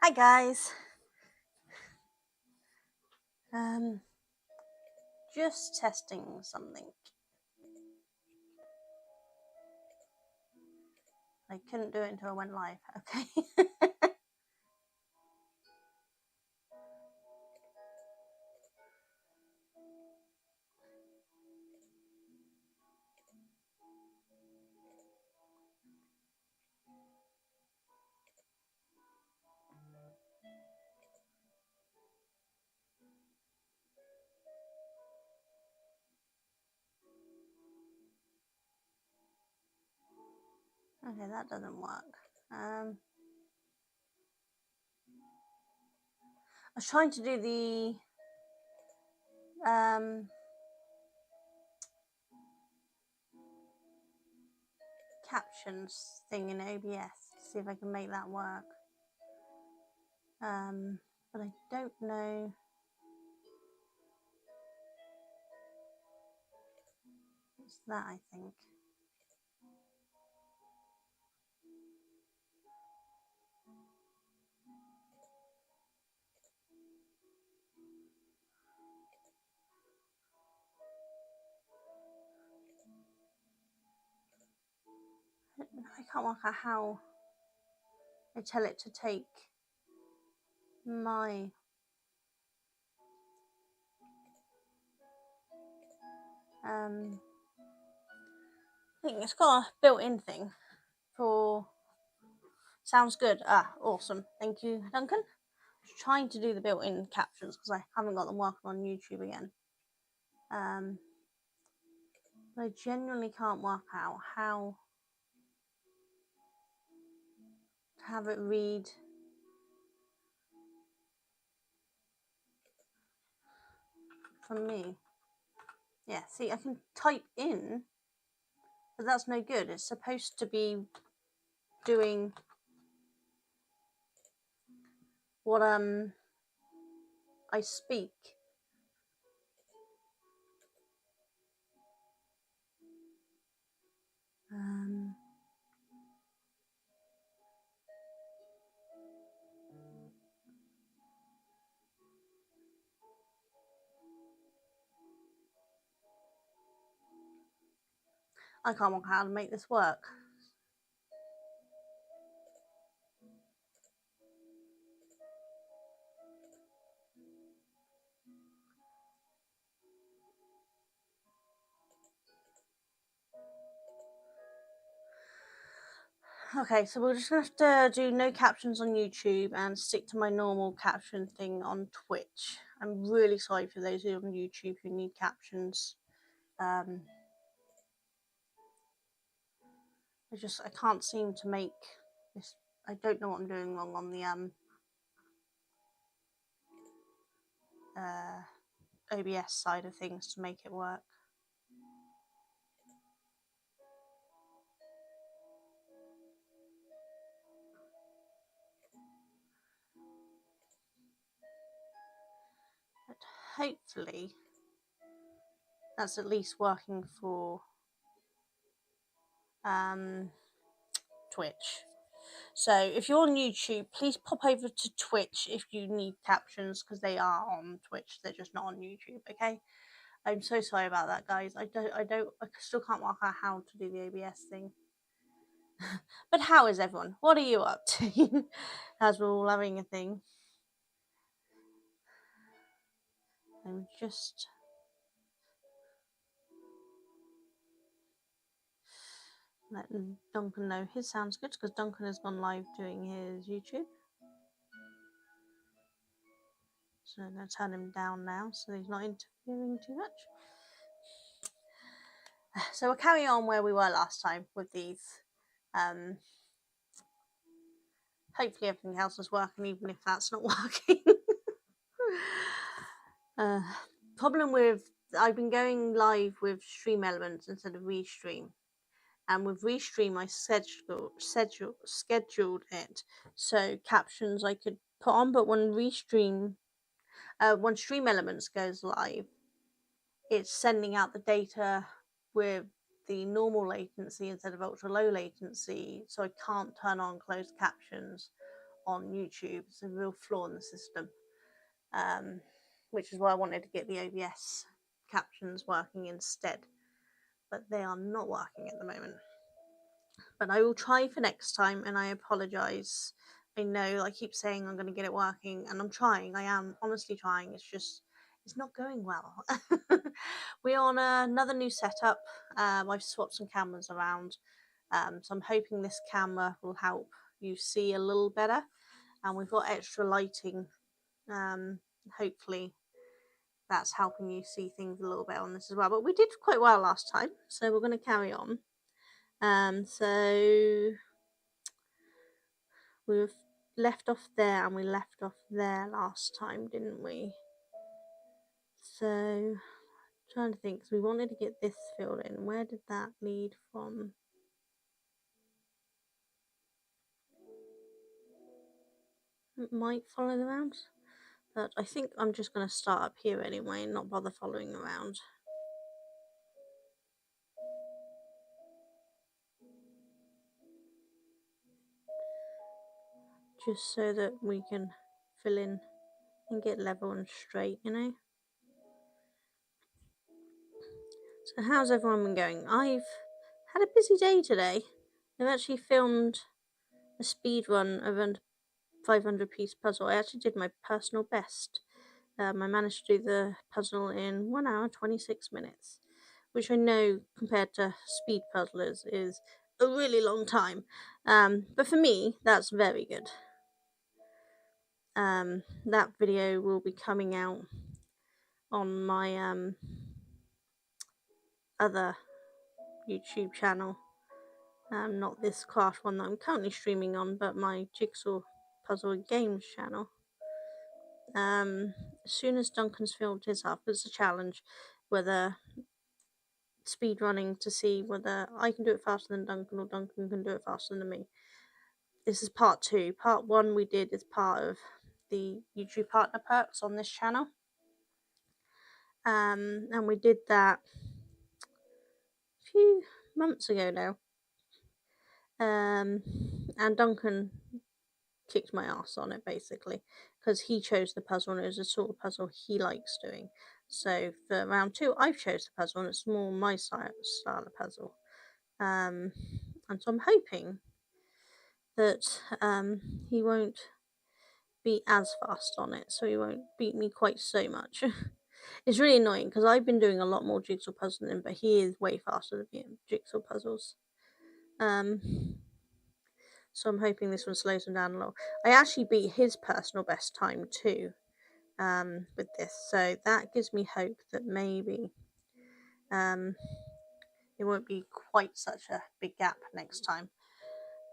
Hi guys. Um, just testing something. I couldn't do it until I went live. Okay. Okay, that doesn't work. I was trying to do the captions thing in OBS to see if I can make that work. But I don't know. It's that, I think. I can't work out how I tell it to take my I think it's got a built-in thing for sounds good. Awesome. Thank you, Duncan. I was trying to do the built-in captions because I haven't got them working on YouTube again. But I genuinely can't work out how to have it read from me. Yeah, see, I can type in, but that's no good. It's supposed to be doing what I speak. I can't work out how to make this work. Okay, so we're just going to have to do no captions on YouTube and stick to my normal caption thing on Twitch. I'm really sorry for those who are on YouTube who need captions. I can't seem to make this. I don't know what I'm doing wrong on the OBS side of things to make it work. But hopefully that's at least working for Twitch. So if you're on YouTube, please pop over to Twitch if you need captions, because they are on Twitch. They're just not on YouTube. Okay. I'm so sorry about that, guys. I still can't work out how to do the OBS thing. But how is everyone? What are you up to? As we're all having a thing. I'm just letting Duncan know his sounds good, because Duncan has gone live doing his YouTube. So I'm going to turn him down now so he's not interfering too much. So we'll carry on where we were last time with these. Hopefully everything else is working, even if that's not working. Problem with, I've been going live with Stream Elements instead of Restream. And with Restream, I scheduled it so captions I could put on, but when Stream Elements goes live, it's sending out the data with the normal latency instead of ultra low latency, so I can't turn on closed captions on YouTube. It's a real flaw in the system, which is why I wanted to get the OBS captions working instead, but they are not working at the moment. But I will try for next time, and I apologize. I know I keep saying I'm going to get it working, and I'm trying. I am honestly trying. It's not going well. We're on another new setup. I've swapped some cameras around, so I'm hoping this camera will help you see a little better. And we've got extra lighting. Hopefully that's helping you see things a little bit on this as well. But we did quite well last time, so we're going to carry on. So we've left off there, and we left off there last time, didn't we? So trying to think, so we wanted to get this filled in. Where did that lead from? It might follow around, but I think I'm just going to start up here anyway and not bother following around. Just so that we can fill in and get level and straight, you know. So how's everyone been going? I've had a busy day today. I've actually filmed a speed run of a 500-piece puzzle. I actually did my personal best. I managed to do the puzzle in 1 hour 26 minutes, which I know compared to speed puzzlers is a really long time. But for me, that's very good. That video will be coming out on my other YouTube channel. Not this craft one that I'm currently streaming on, but my jigsaw puzzle games channel. As soon as Duncan's filmed his up, it's a challenge whether speed running to see whether I can do it faster than Duncan or Duncan can do it faster than me. This is part 2. Part 1 we did as part of the YouTube partner perks on this channel. And we did that a few months ago now. And Duncan kicked my ass on it basically because he chose the puzzle and it was a sort of puzzle he likes doing. So for round 2 I've chose the puzzle and it's more my style of puzzle. And so I'm hoping that he won't be as fast on it, so he won't beat me quite so much. It's really annoying because I've been doing a lot more jigsaw puzzles than him, but he is way faster than me in jigsaw puzzles. So I'm hoping this one slows him down a lot. I actually beat his personal best time too with this, so that gives me hope that maybe it won't be quite such a big gap next time.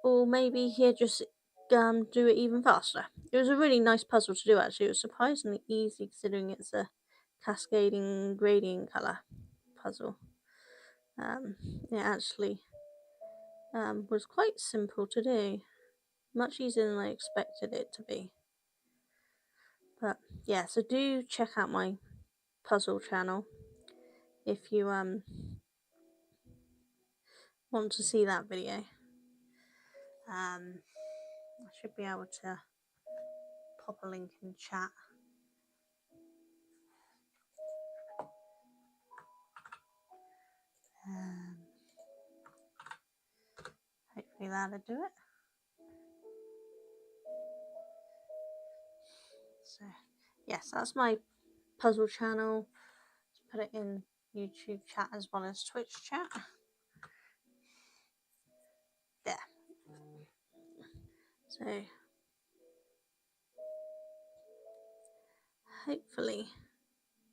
Or maybe he'll just do it even faster. It was a really nice puzzle to do actually. It was surprisingly easy considering it's a cascading gradient colour puzzle. It actually was quite simple to do. Much easier than I expected it to be. But yeah, so do check out my puzzle channel if you want to see that video. I should be able to pop a link in chat. Hopefully that'll do it. So yes, that's my puzzle channel. Let's put it in YouTube chat as well as Twitch chat. There. So hopefully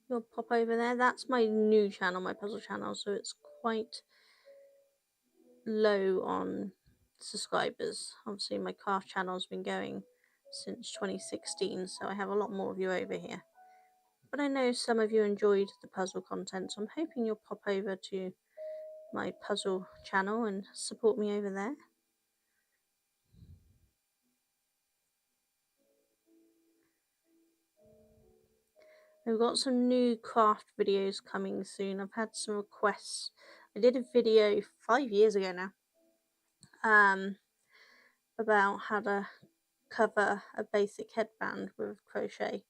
you'll pop over there. That's my new channel, my puzzle channel, so it's quite low on subscribers. Obviously my craft channel's been going since 2016, so I have a lot more of you over here. But I know some of you enjoyed the puzzle content, so I'm hoping you'll pop over to my puzzle channel and support me over there. We've got some new craft videos coming soon. I've had some requests. I did a video 5 years ago now about how to cover a basic headband with crochet,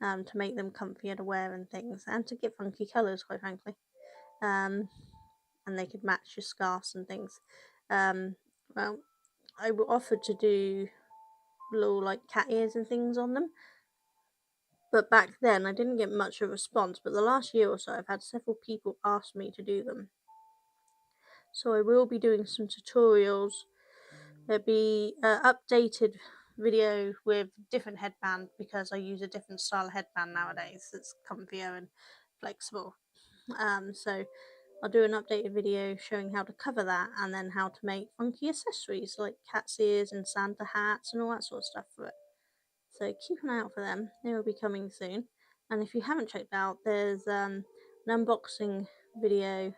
to make them comfier to wear and things, and to get funky colours, quite frankly. And they could match your scarves and things. Well, I offered to do little like cat ears and things on them, but back then I didn't get much of a response. But the last year or so, I've had several people ask me to do them. So I will be doing some tutorials. There'll be an updated video with different headband, because I use a different style of headband nowadays. It's comfier and flexible. So I'll do an updated video showing how to cover that, and then how to make funky accessories like cat's ears and Santa hats and all that sort of stuff for it. So keep an eye out for them. They will be coming soon. And if you haven't checked out, there's an unboxing video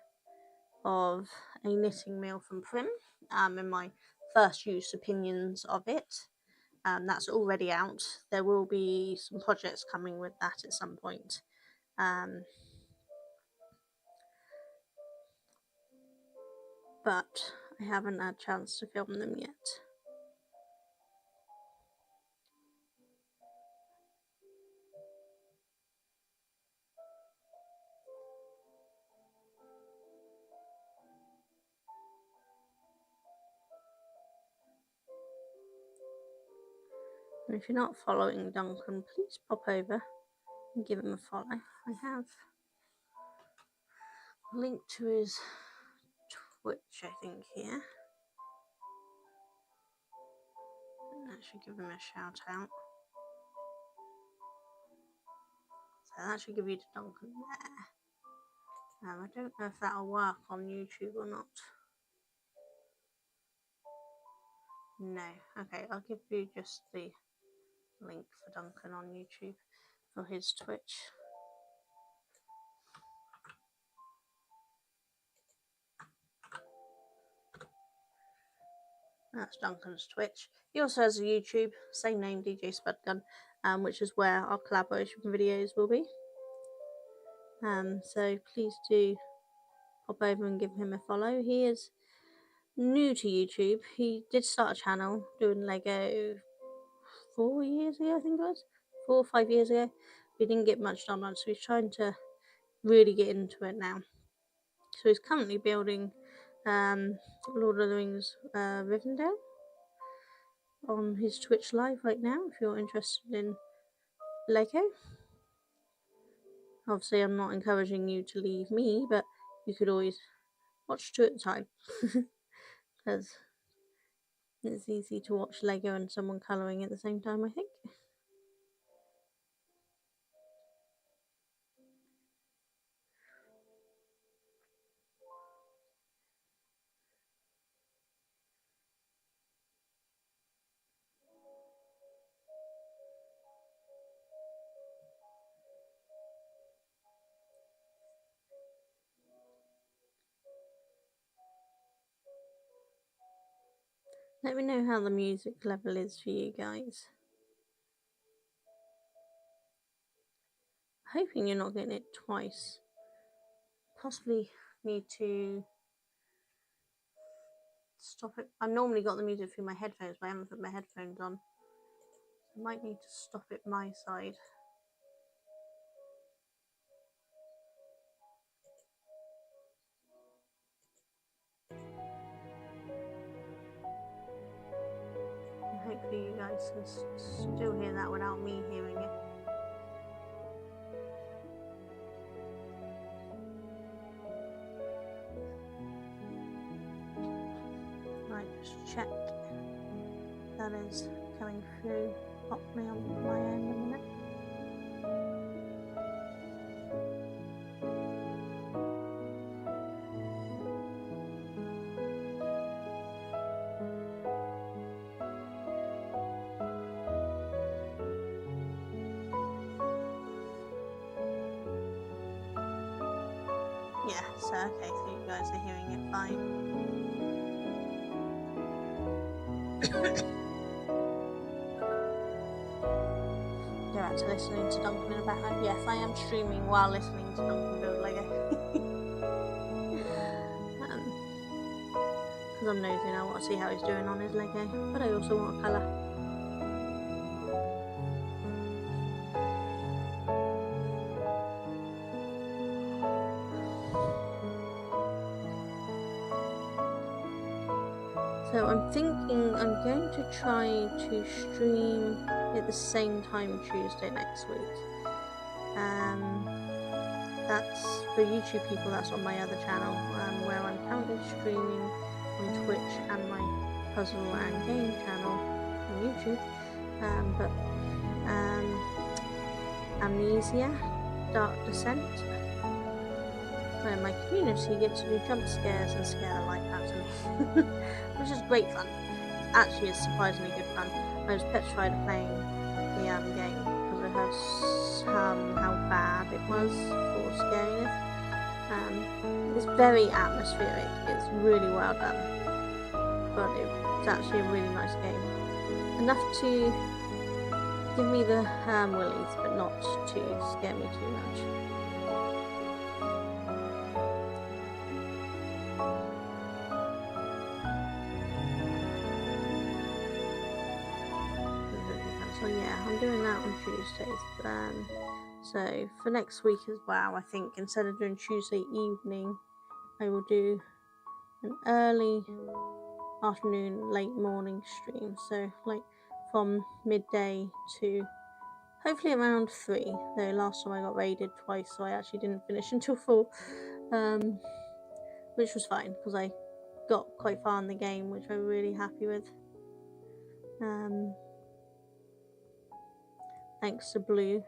of a knitting meal from Prim, and my first use opinions of it. That's already out. There will be some projects coming with that at some point. But I haven't had a chance to film them yet. And if you're not following Duncan, please pop over and give him a follow. I have a link to his Twitch, I think, here. That should give him a shout out. So that should give you to Duncan there. I don't know if that'll work on YouTube or not. No. Okay, I'll give you just the link for Duncan on YouTube for his Twitch. That's Duncan's Twitch. He also has a YouTube, same name, DJ Spudgun, which is where our collaboration videos will be. So please do pop over and give him a follow. He is new to YouTube. He did start a channel doing Lego 4 years ago, I think it was 4 or 5 years ago. We didn't get much done on, so he's trying to really get into it now. So he's currently building Lord of the Rings Rivendell on his Twitch live right now, if you're interested in Lego. Obviously I'm not encouraging you to leave me, but you could always watch 2 at a time, because it's easy to watch Lego and someone colouring at the same time, I think. Let me know how the music level is for you guys. Hoping you're not getting it twice. Possibly need to stop it. I've normally got the music through my headphones, but I haven't put my headphones on. I might need to stop it my side. And hopefully you guys can still hear that without me hearing it. Right, just check that is coming through properly on my end in a minute. Yeah, so okay, so you guys are hearing it fine. You're actually listening to Duncan in the background. Yes, I am streaming while listening to Duncan build Lego. Because I'm nosy and I want to see how he's doing on his Lego, but I also want to colour. So I'm thinking I'm going to try to stream at the same time Tuesday next week. That's for YouTube people, that's on my other channel, where I'm currently streaming on Twitch and my puzzle and game channel on YouTube. But Amnesia, Dark Descent, where my community gets to do jump scares and scare the life out of me, which is great fun. Actually, it's surprisingly good fun. I was petrified of playing the game because I heard how bad it was for scariness. It's very atmospheric. It's really well done, but it's actually a really nice game. Enough to give me the willies, but not to scare me too much. So yeah, I'm doing that on Tuesdays. So for next week as well, I think instead of doing Tuesday evening, I will do an early afternoon, late morning stream. So like from midday to hopefully around 3. Though last time I got raided twice, so I actually didn't finish until 4, which was fine because I got quite far in the game, which I'm really happy with. Thanks to Blue,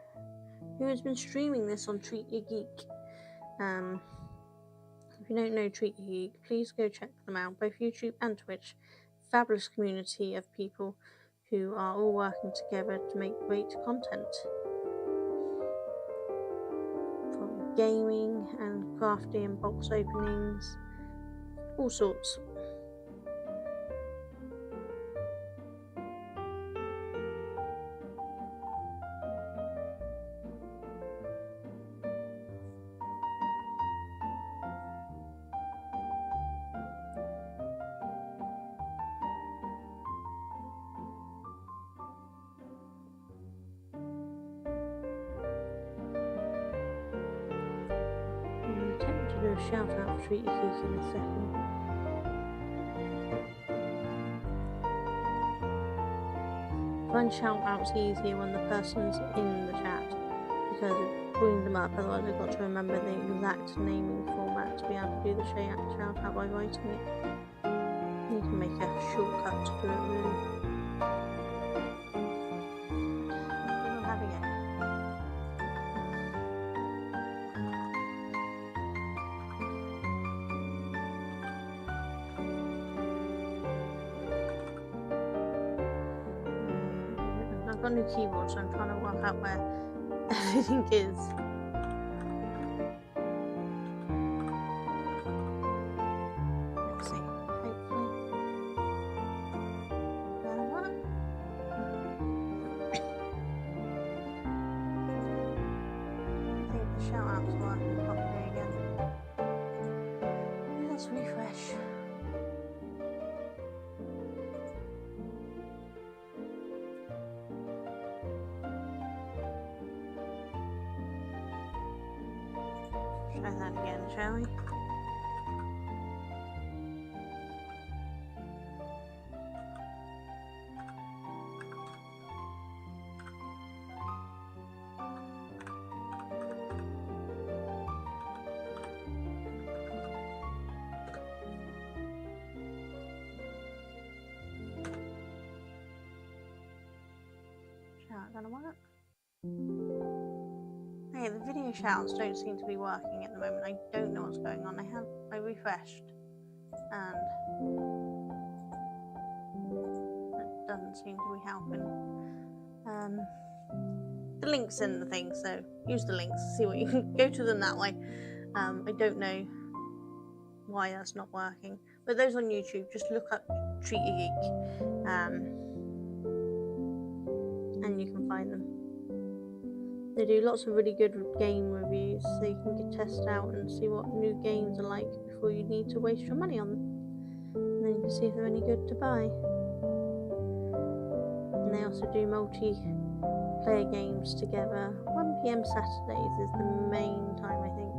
who has been streaming this on Treat Your Geek. If you don't know Treat Your Geek, please go check them out, both YouTube and Twitch. Fabulous community of people who are all working together to make great content. From gaming and crafting and box openings, all sorts. Do a shout out for Treat Your Geek in a second. I find shout outs easier when the person's in the chat because it brings them up, otherwise I've got to remember the exact naming format to be able to do the shout out by writing it. You can make a shortcut to do it really. We'll have a go. I've got a new keyboard, so I'm trying to work out where everything is. Let's see, hopefully that'll work. I think the shout out's working properly again. Let's refresh. Try that again, shall we? Shout gonna work? Okay, the video shouts don't seem to be working at the moment. I don't know what's going on. I refreshed and it doesn't seem to be helping. The link's in the thing, so use the links, see what you can go to them that way. I don't know why that's not working, but those on YouTube, just look up Treat Your Geek, and you can find them. They do lots of really good game reviews, so you can test out and see what new games are like before you need to waste your money on them. And then you can see if they're any good to buy. And they also do multiplayer games together. 1 PM Saturdays is the main time, I think,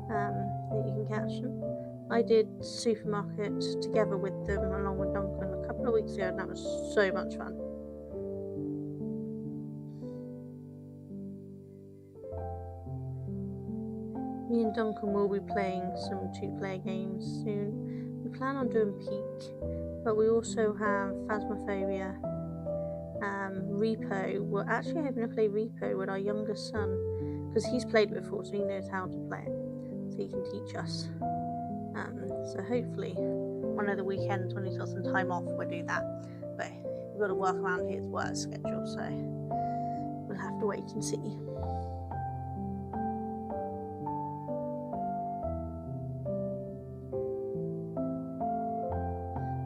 that you can catch them. I did Supermarket together with them along with Duncan a couple of weeks ago, and that was so much fun. Me and Duncan will be playing some 2-player games soon. We plan on doing Peak, but we also have Phasmophobia, Repo. We're actually hoping to play Repo with our youngest son, because he's played it before, so he knows how to play it, so he can teach us. So hopefully one of the weekends when he's got some time off, we'll do that. But we've got to work around his work schedule, so we'll have to wait and see.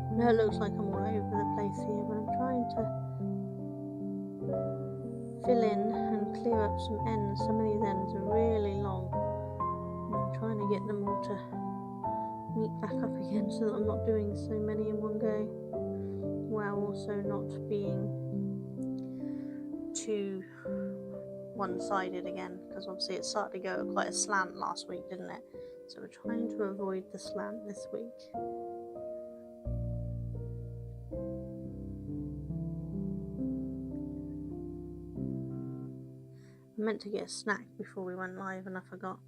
I know it looks like I'm all over the place here, but I'm trying to fill in and clear up some ends. Some of these ends are really long, and I'm trying to get them all to meet back up again so that I'm not doing so many in one go, while also not being too one-sided again, because obviously it started to go quite a slant last week, didn't it? So we're trying to avoid the slant this week. I meant to get a snack before we went live and I forgot.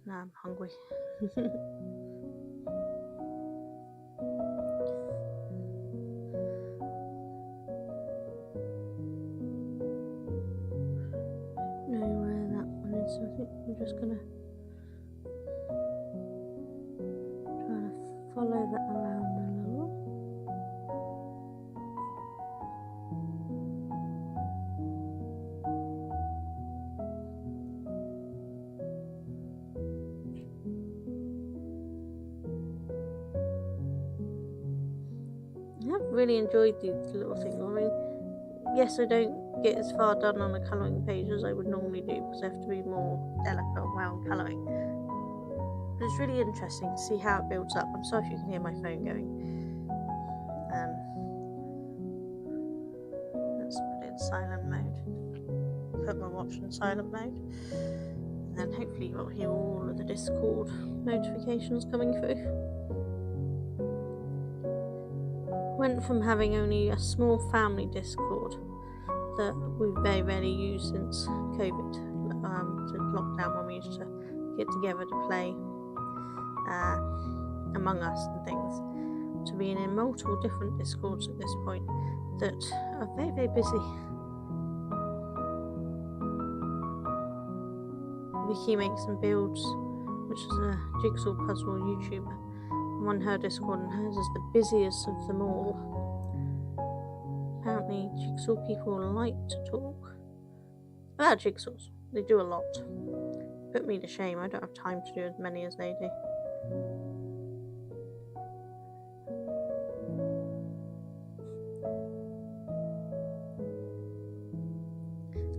Now I'm hungry. Know where that one is, so I think we're just gonna try to follow that around a little. I have really enjoyed these little things. I mean, yes, I don't get as far done on the colouring page as I would normally do, because I have to be more delicate while colouring. But it's really interesting to see how it builds up. I'm sorry if you can hear my phone going. Let's put it in silent mode. Put my watch in silent mode. And then hopefully you'll hear all of the Discord notifications coming through. Went from having only a small family Discord that we've very rarely used since COVID, to lockdown, when we used to get together to play Among Us and things, to being in multiple different Discords at this point that are very, very busy. Vicky makes some builds, which is a jigsaw puzzle YouTuber. I'm on her Discord, and hers is the busiest of them all. Apparently jigsaw people like to talk about jigsaws. They do a lot. Put me to shame. I don't have time to do as many as they do.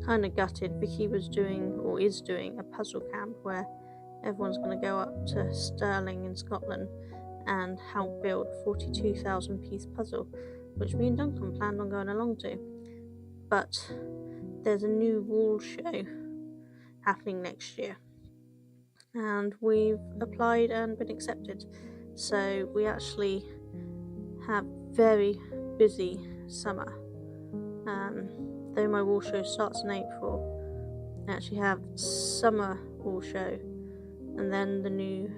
Kind of gutted. Vicky was doing, or is doing, a puzzle camp where everyone's going to go up to Stirling in Scotland and help build a 42,000 piece puzzle, which me and Duncan planned on going along to. But there's a new wall show happening next year, and we've applied and been accepted. So we actually have very busy summer. Though my wall show starts in April, I actually have summer wall show, and then the new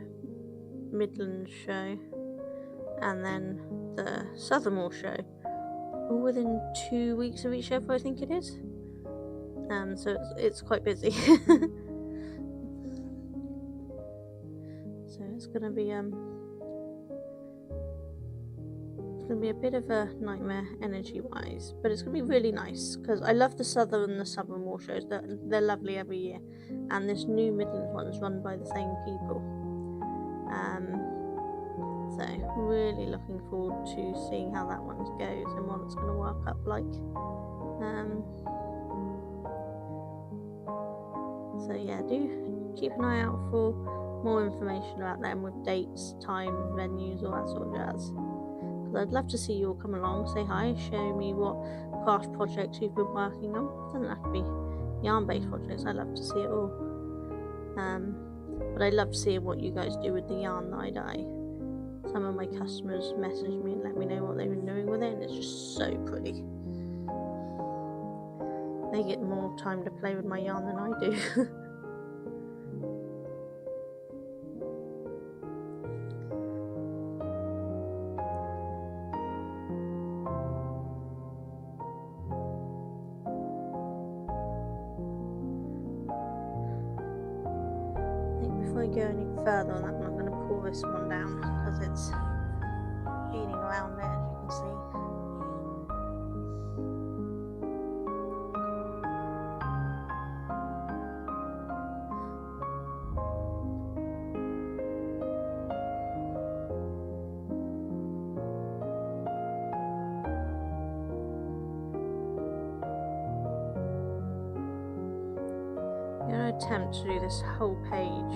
Midlands show, and then the Southern Wall show, all within 2 weeks of each other, I think it is. So it's quite busy. So it's gonna be a bit of a nightmare energy wise, but it's gonna be really nice, because I love the Southern and the Southern Wall shows. They're lovely every year, and this new Midlands one is run by the same people. So really looking forward to seeing how that one goes and what it's going to work up like. So yeah, do keep an eye out for more information about them, with dates, times, venues, all that sort of jazz. Because I'd love to see you all come along, say hi, show me what craft projects you've been working on. It doesn't have to be yarn-based projects. I love to see it all. But I love seeing what you guys do with the yarn that I dye. some of my customers message me and let me know what they've been doing with it, and it's just so pretty. They get more time to play with my yarn than I do. Before I go any further on that one, I'm going to pull this one down because it's feeding around there, as you can see. I'm going to attempt to do this whole page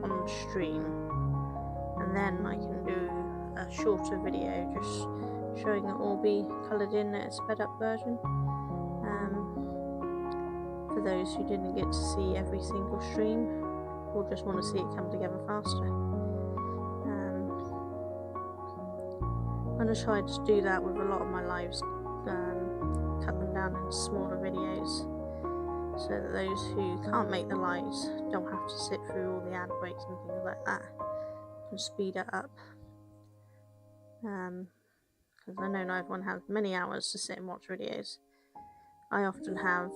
on stream, and then I can do a shorter video just showing it all be coloured in at a sped up version, for those who didn't get to see every single stream or just want to see it come together faster. I'm going to try to do that with a lot of my lives, cut them down into smaller videos, so that those who can't make the lives don't have to sit through all the ad breaks and things like that, and speed it up. Because I know not everyone has many hours to sit and watch videos. I often have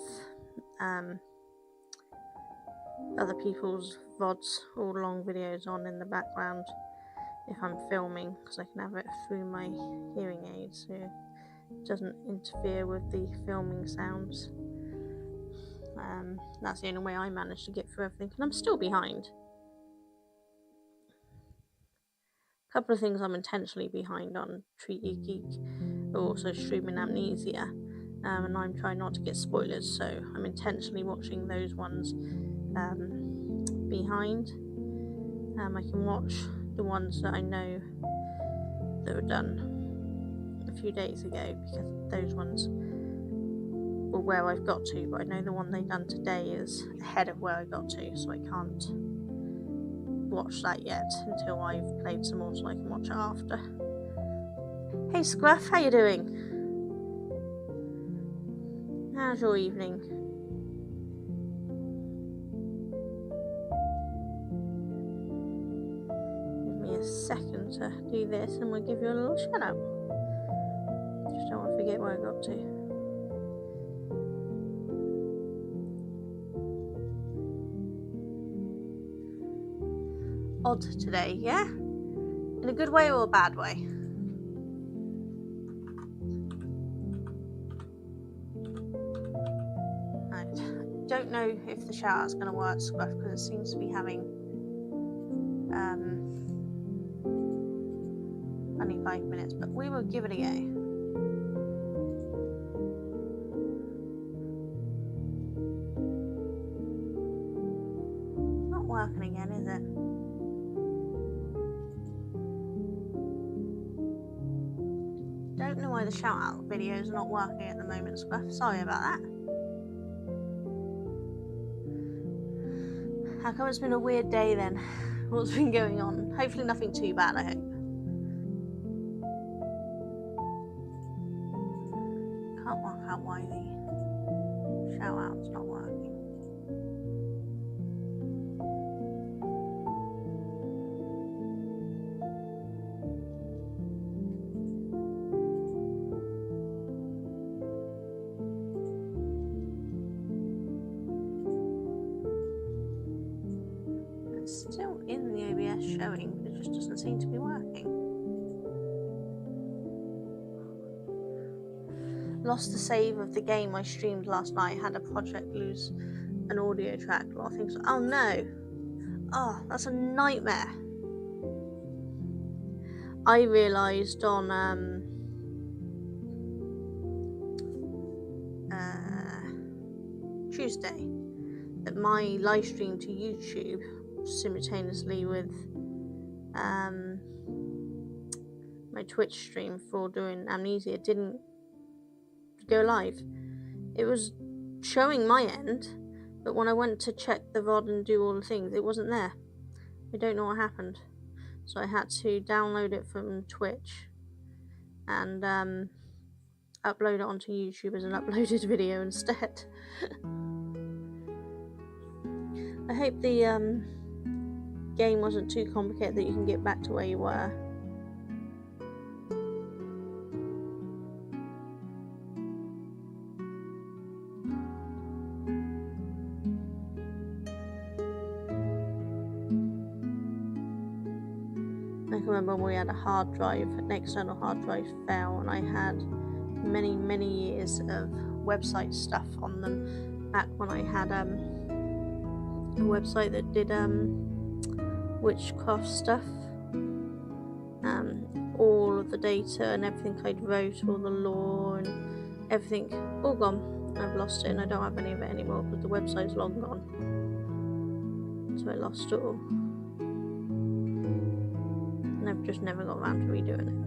other people's VODs or long videos on in the background if I'm filming, because I can have it through my hearing aids so it doesn't interfere with the filming sounds. That's the only way I manage to get through everything, and I'm still behind. A couple of things I'm intentionally behind on: Treat Your Geek, also streaming Amnesia, and I'm trying not to get spoilers, so I'm intentionally watching those ones behind. I can watch the ones that I know that were done a few days ago, because those ones were where I've got to, but I know the one they've done today is ahead of where I got to, so I can't watch that yet until I've played some more, so I can watch it after. Hey Scruff, how you doing? How's your evening? Give me a second to do this and we'll give you a little shout out. Just don't want to forget where I got to. Odd today, yeah? In a good way or a bad way? Right. I don't know if the shout out's going to work, Scruff, because it seems to be having only 5 minutes, but we will give it a go. Not working again, is it? Don't know why the shout out videos are not working at the moment, Scruff. Sorry about that. How come it's been a weird day then? What's been going on? Hopefully nothing too bad, I hope. Can't work out why the shout out's not working. Still in the OBS showing, but it just doesn't seem to be working. Lost the save of the game I streamed last night. Had a project lose an audio track, a lot of things. Oh no! Oh, that's a nightmare. I realised on Tuesday that my live stream to YouTube simultaneously with my Twitch stream for doing Amnesia didn't go live. It was showing my end, but when I went to check the VOD and do all the things, it wasn't there. I don't know what happened. so I had to download it from Twitch and upload it onto YouTube as an uploaded video instead. I hope the game wasn't too complicated that you can get back to where you were. I can remember when we had a hard drive, an external hard drive fell, and I had many years of website stuff on them back when I had a website that did witchcraft stuff. All of the data and everything I'd wrote, all the lore and everything, all gone. I've lost it and I don't have any of it anymore because the website's long gone. So I lost it all. And I've just never got around to redoing it.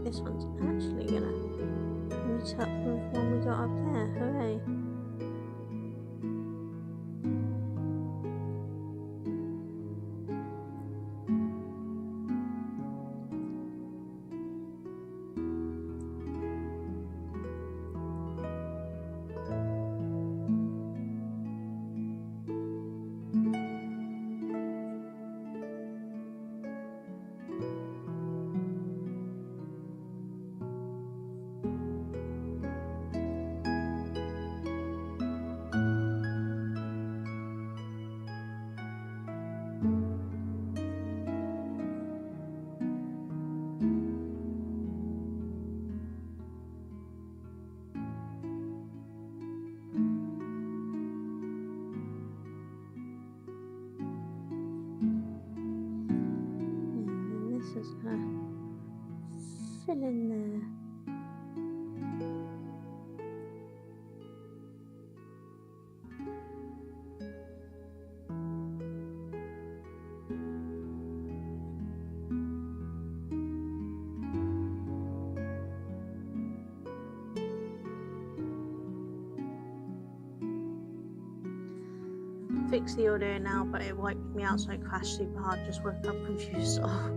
This one's actually gonna meet up with one we got up there. Hooray! Is gonna fill in there. Fix the audio now, but it wiped me out, so I crashed super hard. Just woke up confused. Oh.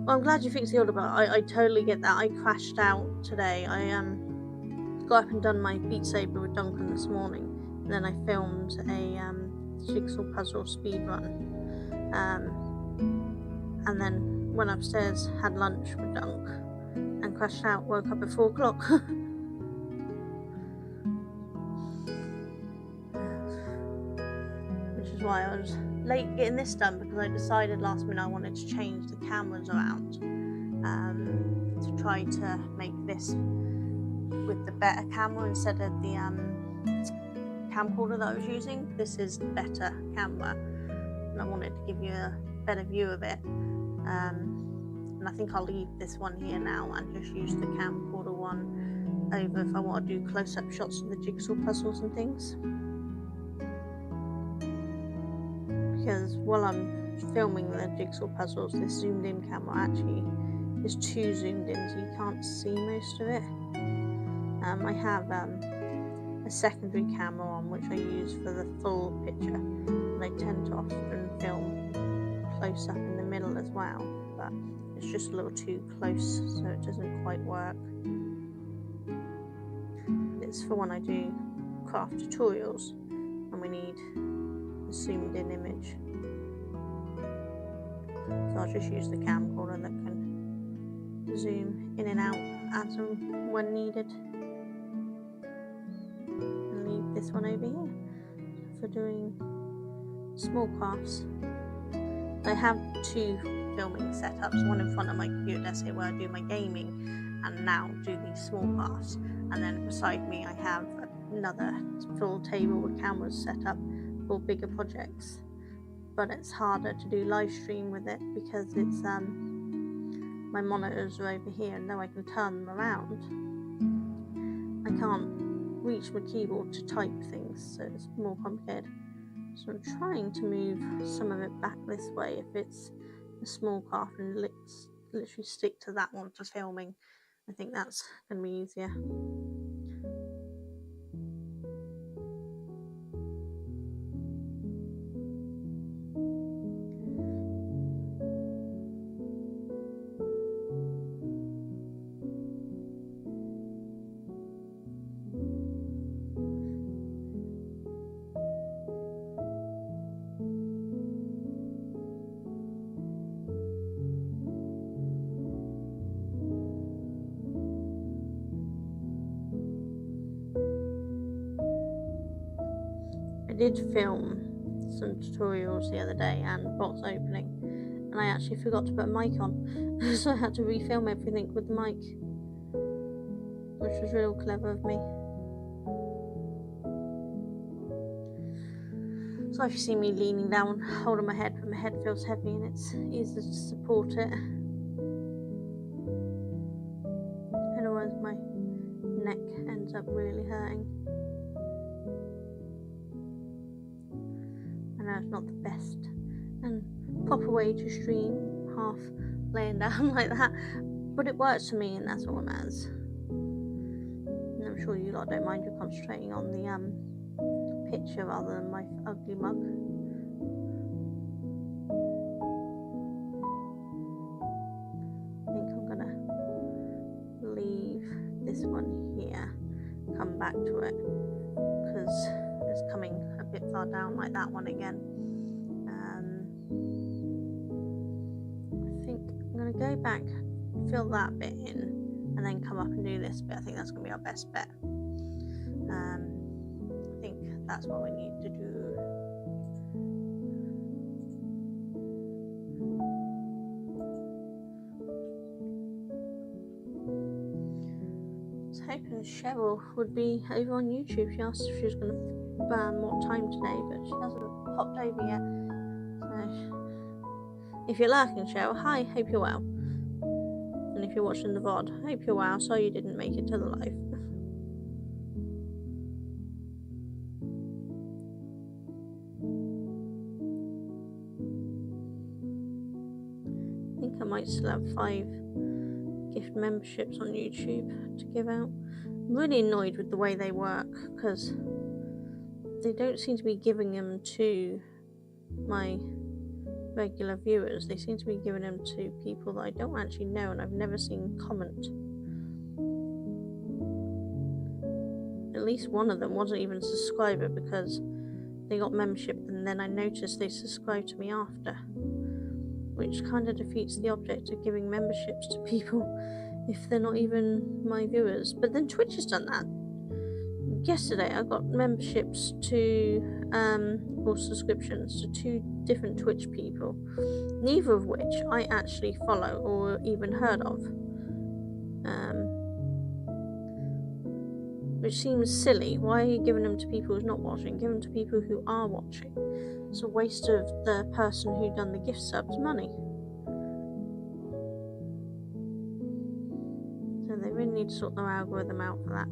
Well, I'm glad you fixed the audio, but I totally get that. I crashed out today. I got up and done my Beat Saber with Duncan this morning, and then I filmed a jigsaw puzzle speed run, and then went upstairs, had lunch with Dunk, and crashed out. Woke up at 4 o'clock. Which is why I was late getting this done, because I decided last minute I wanted to change the cameras around to try to make this with the better camera instead of the camcorder that I was using. This is the better camera, and I wanted to give you a better view of it. And I think I'll leave this one here now and just use the camcorder one over if I want to do close-up shots of the jigsaw puzzles and things. Because while I'm filming the jigsaw puzzles, this zoomed in camera actually is too zoomed in, so you can't see most of it. I have a secondary camera on which I use for the full picture, and I tend to often film close up in the middle as well, but it's just a little too close, so it doesn't quite work. It's for when I do craft tutorials and we need a zoomed in image. So I'll just use the camcorder that can zoom in and out as and when needed. And leave this one over here for doing small crafts. I have two filming setups, one in front of my computer desk here where I do my gaming and now do these small crafts, and then beside me I have another full table with cameras set up for bigger projects, but it's harder to do live stream with it because it's my monitors are over here, and though I can turn them around, I can't reach my keyboard to type things, so it's more complicated. So I'm trying to move some of it back this way if it's a small craft, and literally stick to that one for filming. I think that's going to be easier. I did film some tutorials the other day and box opening, and I actually forgot to put a mic on, so I had to refilm everything with the mic, which was real clever of me. So if you see me leaning down, holding my head, but my head feels heavy and it's easy to support it. Otherwise my neck ends up really hurting. I know it's not the best and proper way to stream, half laying down like that, but it works for me, and that's all that matters. And I'm sure you lot don't mind you concentrating on the picture rather than my ugly mug. I think I'm gonna leave this one here, come back to it, because it's coming a bit far down like that one again. I think I'm gonna go back, fill that bit in, and then come up and do this bit. I think that's gonna be our best bet. I think that's what we need to do. I was hoping Cheryl would be over on YouTube. She asked if she was going to burn more time today, but she hasn't popped over yet. So, if you're lurking, Cheryl, hi, hope you're well. And if you're watching the VOD, hope you're well. Sorry you didn't make it to the live. I think I might still have 5 gift memberships on YouTube to give out. I'm really annoyed with the way they work, because they don't seem to be giving them to my regular viewers. They seem to be giving them to people that I don't actually know and I've never seen comment. At least one of them wasn't even a subscriber, because they got membership and then I noticed they subscribed to me after, which kind of defeats the object of giving memberships to people if they're not even my viewers. But then Twitch has done that. Yesterday I got memberships to or subscriptions to 2 different Twitch people, neither of which I actually follow or even heard of, which seems silly. Why are you giving them to people who's not watching? Give them to people who are watching. It's a waste of the person who done the gift subs money. So they really need to sort their algorithm out for that.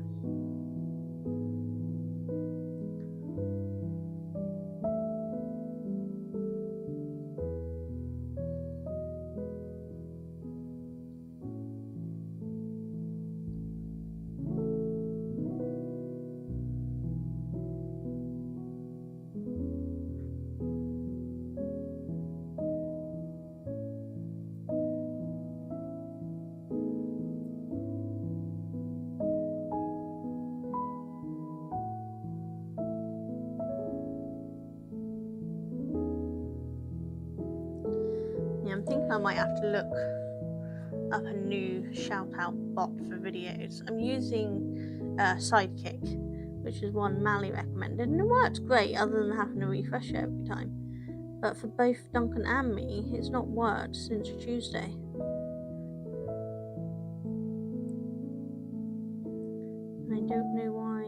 I'm thinking I might have to look up a new shout out bot for videos. I'm using Sidekick, which is one Mally recommended, and it works great other than having to refresh it every time. But for both Duncan and me, it's not worked since Tuesday. And I don't know why.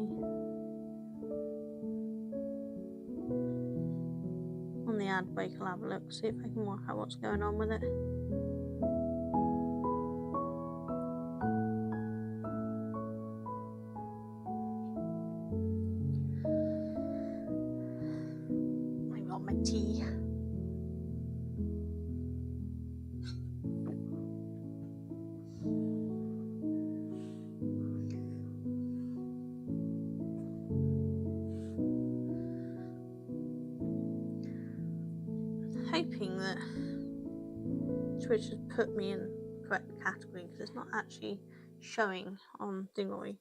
ad break, I'll have a look, see if I can work out what's going on with it. I got my tea. Hoping that Twitch has put me in the correct category, because it's not actually showing on Thingory.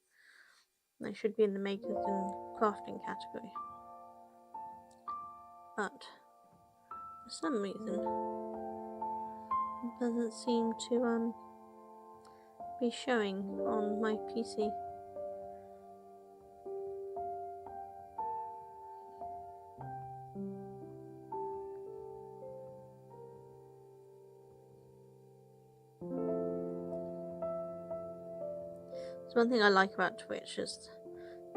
They should be in the makers and crafting category, but for some reason it doesn't seem to be showing on my PC. So one thing I like about Twitch is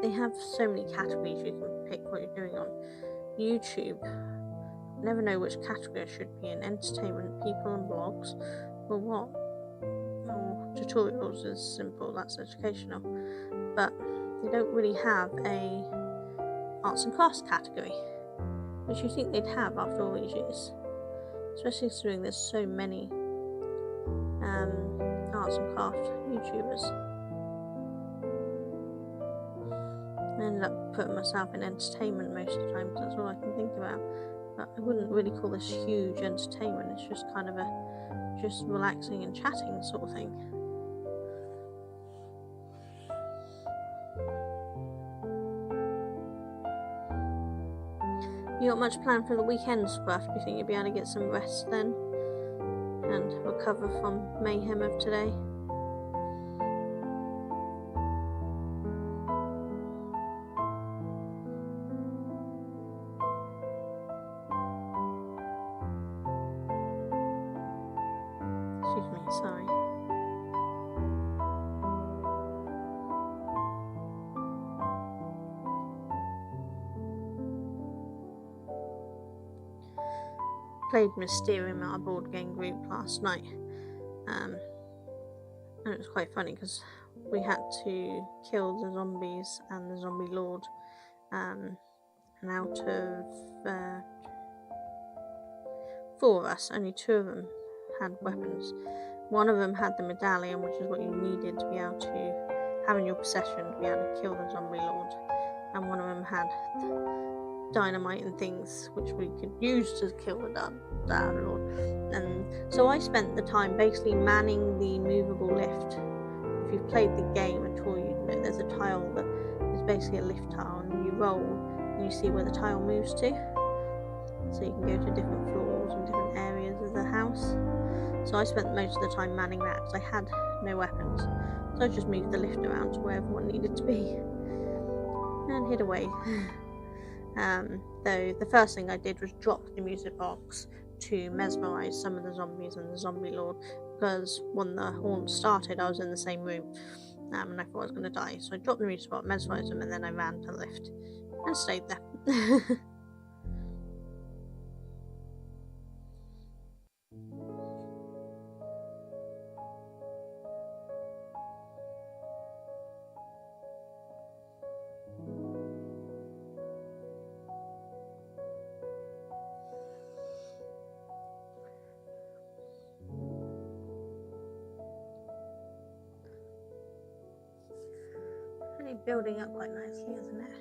they have so many categories you can pick what you're doing on. YouTube, I never know which category I should be in. Entertainment, people and blogs, or what? Oh, tutorials is simple, that's educational. But they don't really have a arts and crafts category, which you think they'd have after all these years. Especially considering there's so many arts and craft YouTubers. I ended up putting myself in entertainment most of the time, because that's all I can think about. But I wouldn't really call this huge entertainment, it's just kind of just relaxing and chatting sort of thing. You got much planned for the weekend, Scruff? Do you think you'll be able to get some rest then? And recover from mayhem of today? Excuse me, sorry. Played Mysterium at our board game group last night, and it was quite funny because we had to kill the zombies and the zombie lord, and out of 4 of us, only 2 of them had weapons. One of them had the medallion, which is what you needed to be able to have in your possession to be able to kill the zombie lord, and one of them had dynamite and things which we could use to kill the lord. And so I spent the time basically manning the movable lift. If you've played the game at all, you know there's a tile that is basically a lift tile, and you roll and you see where the tile moves to, so you can go to different floors and different areas of the house. So I spent most of the time manning that because I had no weapons, so I just moved the lift around to where everyone needed to be and hid away. Though the first thing I did was drop the music box to mesmerise some of the zombies and the zombie lord, because when the horn started I was in the same room, and I thought I was going to die, so I dropped the music box, mesmerised them, and then I ran to the lift and stayed there. Really building up quite nicely, isn't it?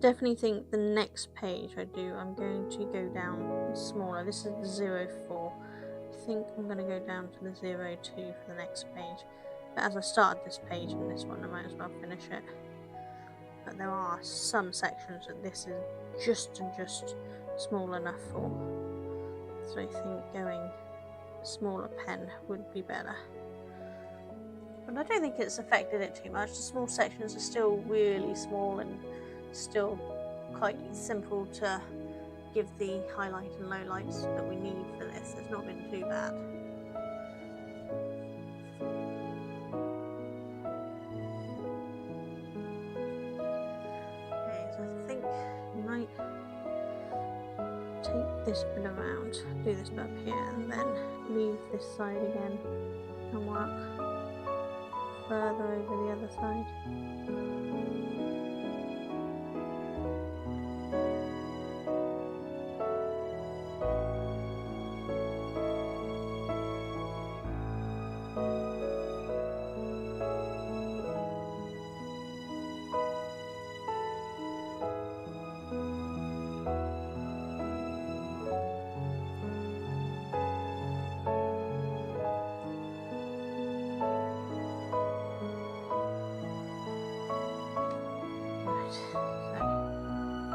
Definitely think the next page I do, I'm going to go down smaller. This is the 04. I think I'm going to go down to the 02 for the next page. But as I started this page and this one, I might as well finish it. But there are some sections that this is just small enough for. So I think going a smaller pen would be better. But I don't think it's affected it too much. The small sections are still really small and still quite simple to give the highlight and lowlights that we need for this. It's not been too bad. Okay, so right? Take this bit around, do this bit up here, and then leave this side again and work further over the other side.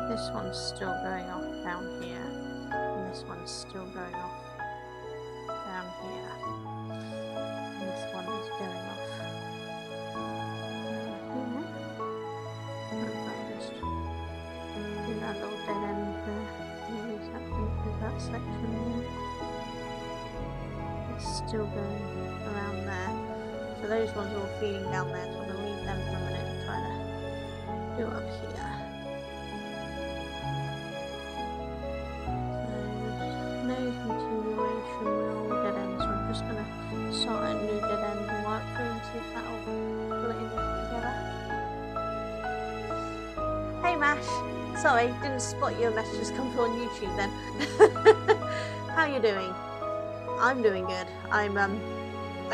This one's still going off down here, and this one's still going off down here, and this one is going off here. And if I just do that little dead end there, maybe that finishes that section there. It's still going around there, so those ones are all feeding down there, so I'm going to leave them for a minute and try to do it up here. No continuation, we're all dead ends, so I'm just going to start a new dead end and work through and see if that'll pull it in together. Hey Mash, sorry, didn't spot your messages come through on YouTube then. How you doing? I'm doing good. I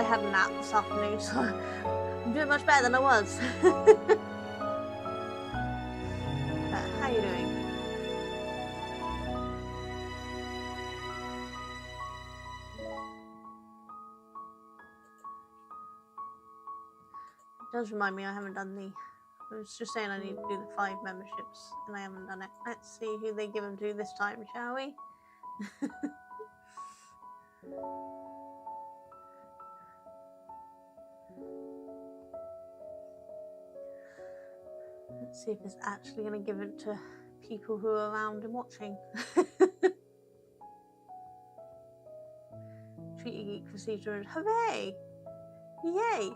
had a nap this afternoon, so I'm doing much better than I was. How you doing? It does remind me I haven't done I was just saying I need to do the 5 memberships and I haven't done it. Let's see who they give them to this time, shall we? Let's see if it's actually going to give it to people who are around and watching. Treat Your Geek procedure. Hooray! Yay!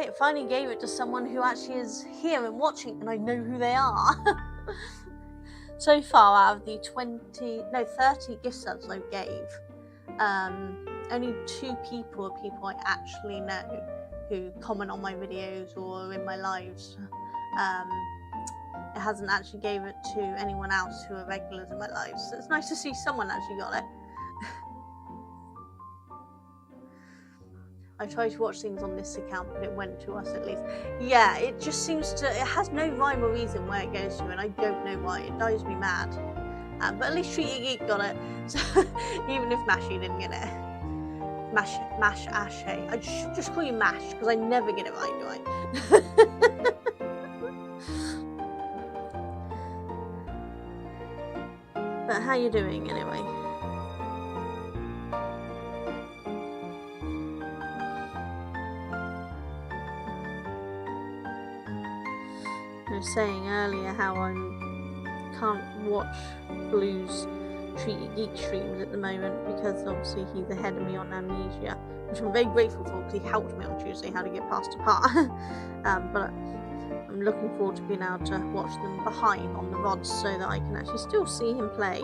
It finally gave it to someone who actually is here and watching, and I know who they are. So far, out of the 30 gift subs I gave, only 2 people are people I actually know who comment on my videos or are in my lives. It hasn't actually gave it to anyone else who are regulars in my lives, so it's nice to see someone actually got it. I try to watch things on this account, but it went to us at least. Yeah, it just seems to, it has no rhyme or reason where it goes to, and I don't know why. It drives me mad. But at least Treat Your Geek got it, so even if Mashy didn't get it. Mash Ashay. I should just call you Mash, because I never get it right, do I? But how you doing, anyway? I was saying earlier how I can't watch Blue's Treat Your Geek streams at the moment because obviously he's ahead of me on Amnesia, which I'm very grateful for because he helped me on Tuesday how to get past a part. But I'm looking forward to being able to watch them behind on the VODs so that I can actually still see him play,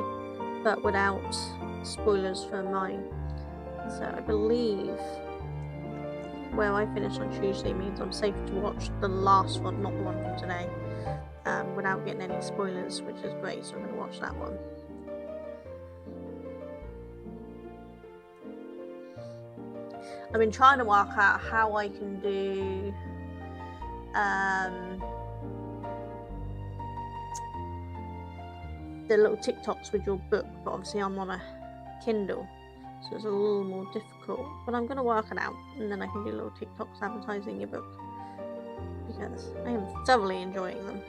but without spoilers for mine. So I believe where I finish on Tuesday means I'm safe to watch the last one, not the one from today, without getting any spoilers, which is great, so I'm going to watch that one. I've been trying to work out how I can do the little TikToks with your book, but obviously I'm on a Kindle, so it's a little more difficult, but I'm going to work it out, and then I can do little TikToks advertising your book, because I am thoroughly enjoying them.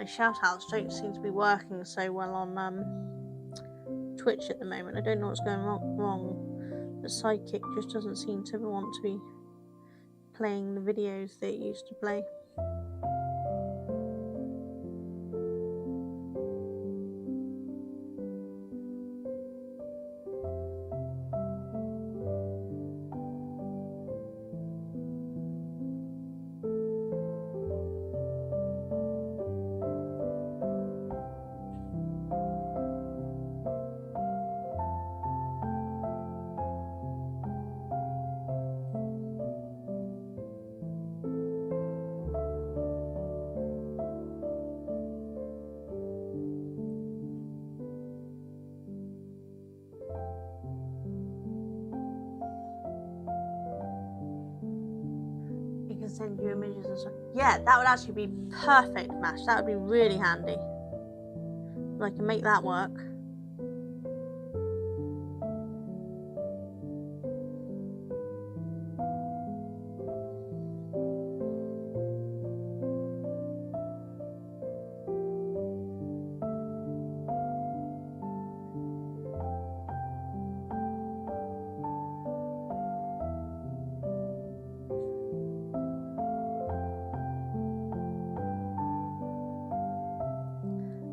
my shout outs don't seem to be working so well on Twitch at the moment. I don't know what's going wrong. The Sidekick just doesn't seem to want to be playing the videos that it used to play. Send you images and stuff. Yeah, that would actually be perfect, Mash. That would be really handy. I can make that work.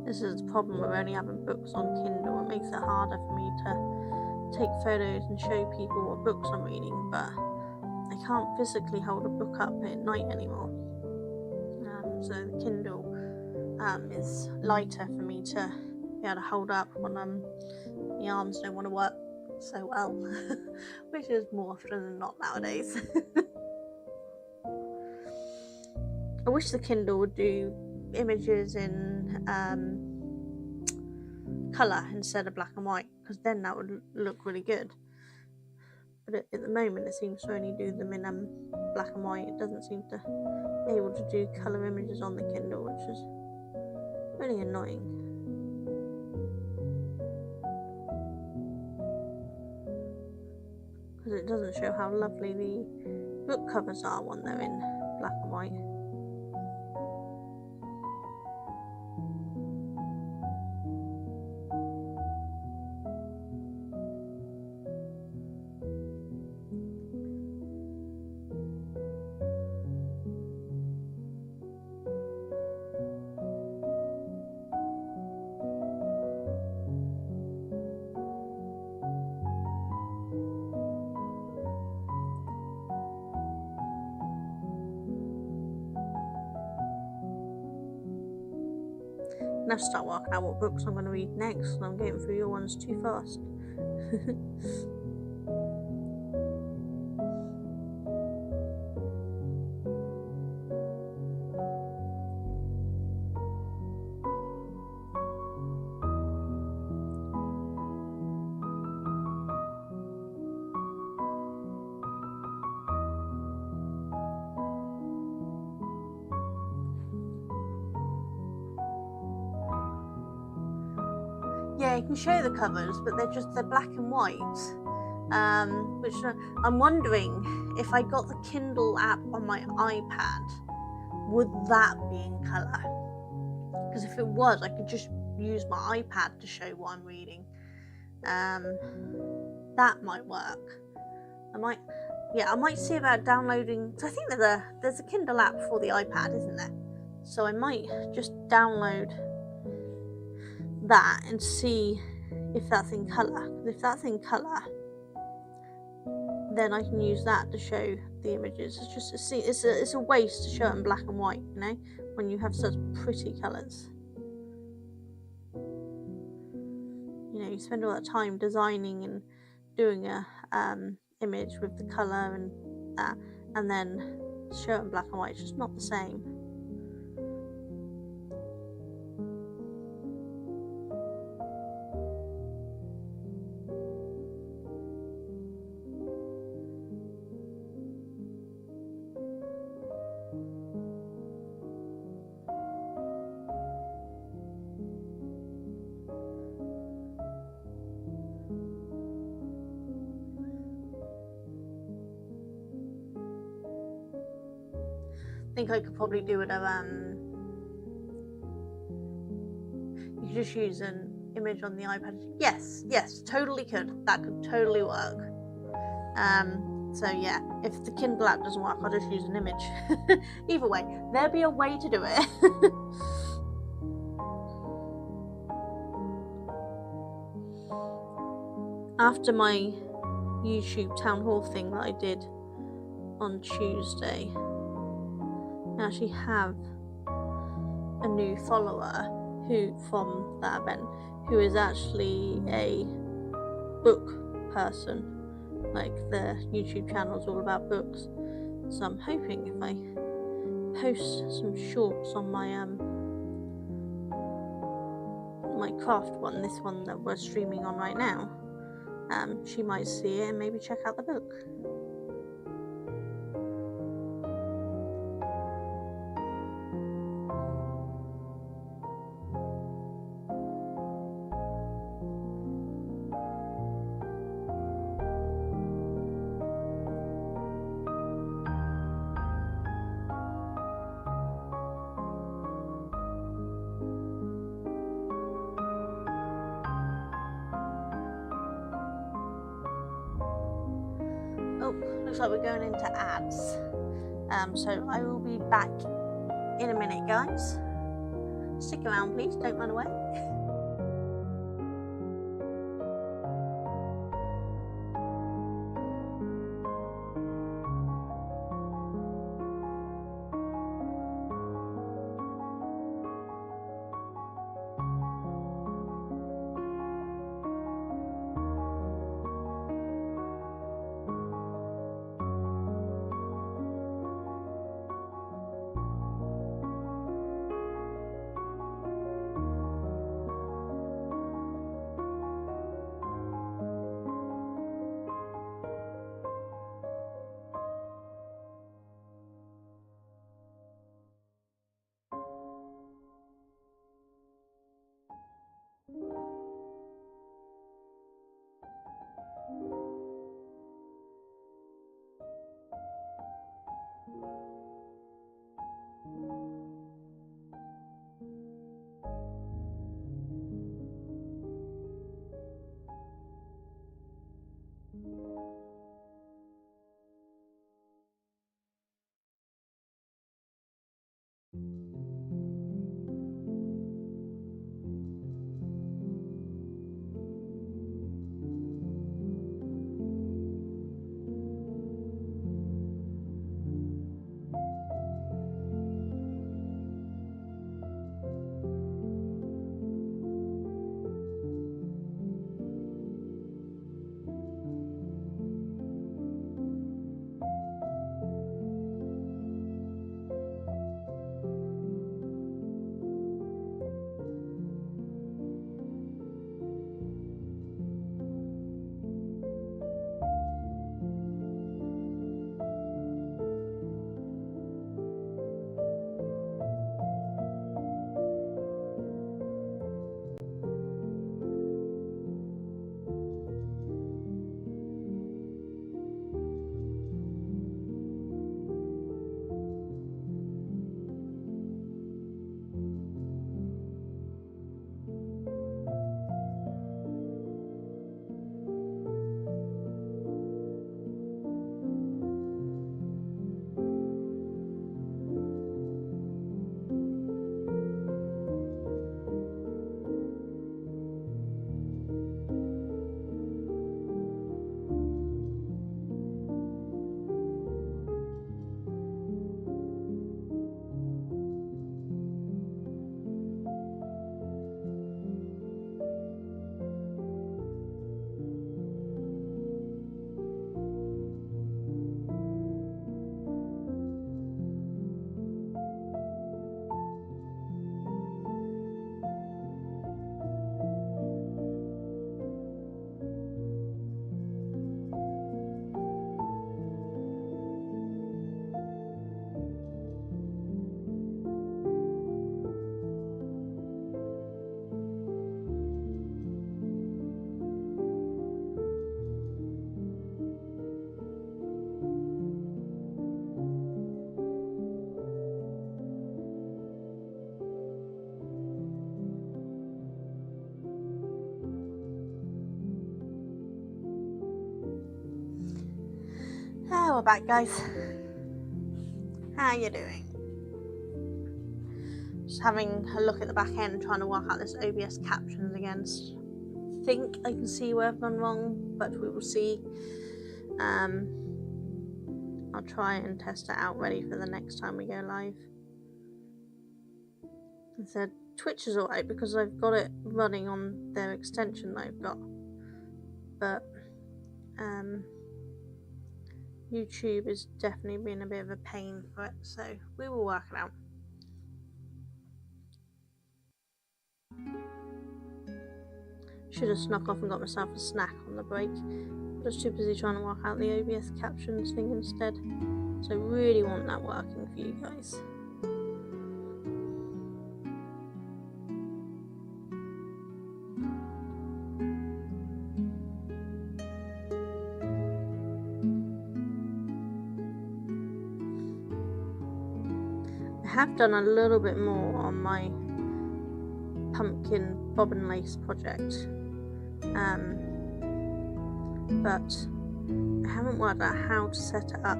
This is the problem with only having books on Kindle. It makes it harder for me to take photos and show people what books I'm reading, but I can't physically hold a book up at night anymore. So the Kindle is lighter for me to be able to hold up when the arms don't want to work so well, which is more often than not nowadays. I wish the Kindle would do images in colour instead of black and white, because then that would look really good. But at the moment it seems to only do them in black and white. It doesn't seem to be able to do colour images on the Kindle, which is really annoying. Because it doesn't show how lovely the book covers are when they're in black and white. I have to start working out what books I'm going to read next, and I'm getting through your ones too fast. Yeah, you can show the covers, but they're black and white. Which I'm wondering if I got the Kindle app on my iPad, would that be in colour? Because if it was, I could just use my iPad to show what I'm reading. That might work. I might see about downloading. So I think there's a Kindle app for the iPad, isn't there? So I might just download that and see if that's in colour. If that's in colour, then I can use that to show the images. It's a waste to show it in black and white, you know, when you have such pretty colours. You know, you spend all that time designing and doing a image with the colour and that, and then show it in black and white. It's just not the same. I think I could probably do it could just use an image on the iPad. Yes, totally could. That could totally work. So yeah, if the Kindle app doesn't work, I'll just use an image. Either way, there'll be a way to do it. After my YouTube town hall thing that I did on Tuesday, I actually have a new follower who from that event who is actually a book person. Like, the YouTube channel is all about books, so I'm hoping if I post some shorts on my my craft one, this one that we're streaming on right now, she might see it and maybe check out the book. Oh, looks like we're going into ads. So I will be back in a minute, guys. Stick around, please. Don't run away. we're back, guys. How you doing? Just having a look at the back end, trying to work out this OBS captions again. I think I can see where I've gone wrong, but we will see. I'll try and test it out ready for the next time we go live. I said Twitch is alright because I've got it running on their extension that I've got, but YouTube is definitely been a bit of a pain for it, so we will work it out. Should have snuck off and got myself a snack on the break. I was too busy trying to work out the OBS captions thing instead. So I really want that working for you guys. I have done a little bit more on my pumpkin bobbin lace project, but I haven't worked out how to set it up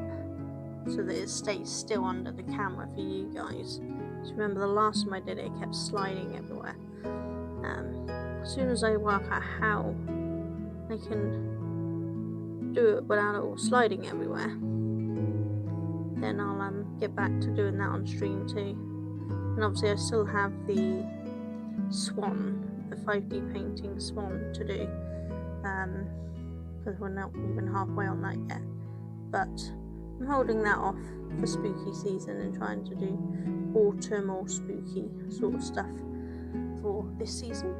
so that it stays still under the camera for you guys. So remember the last time I did it, it kept sliding everywhere. As soon as I work out how I can do it without it all sliding everywhere, then I'll get back to doing that on stream too. And obviously I still have the swan, the 5D painting swan to do, because we're not even halfway on that yet. But I'm holding that off for spooky season and trying to do autumn or spooky sort of stuff for this season,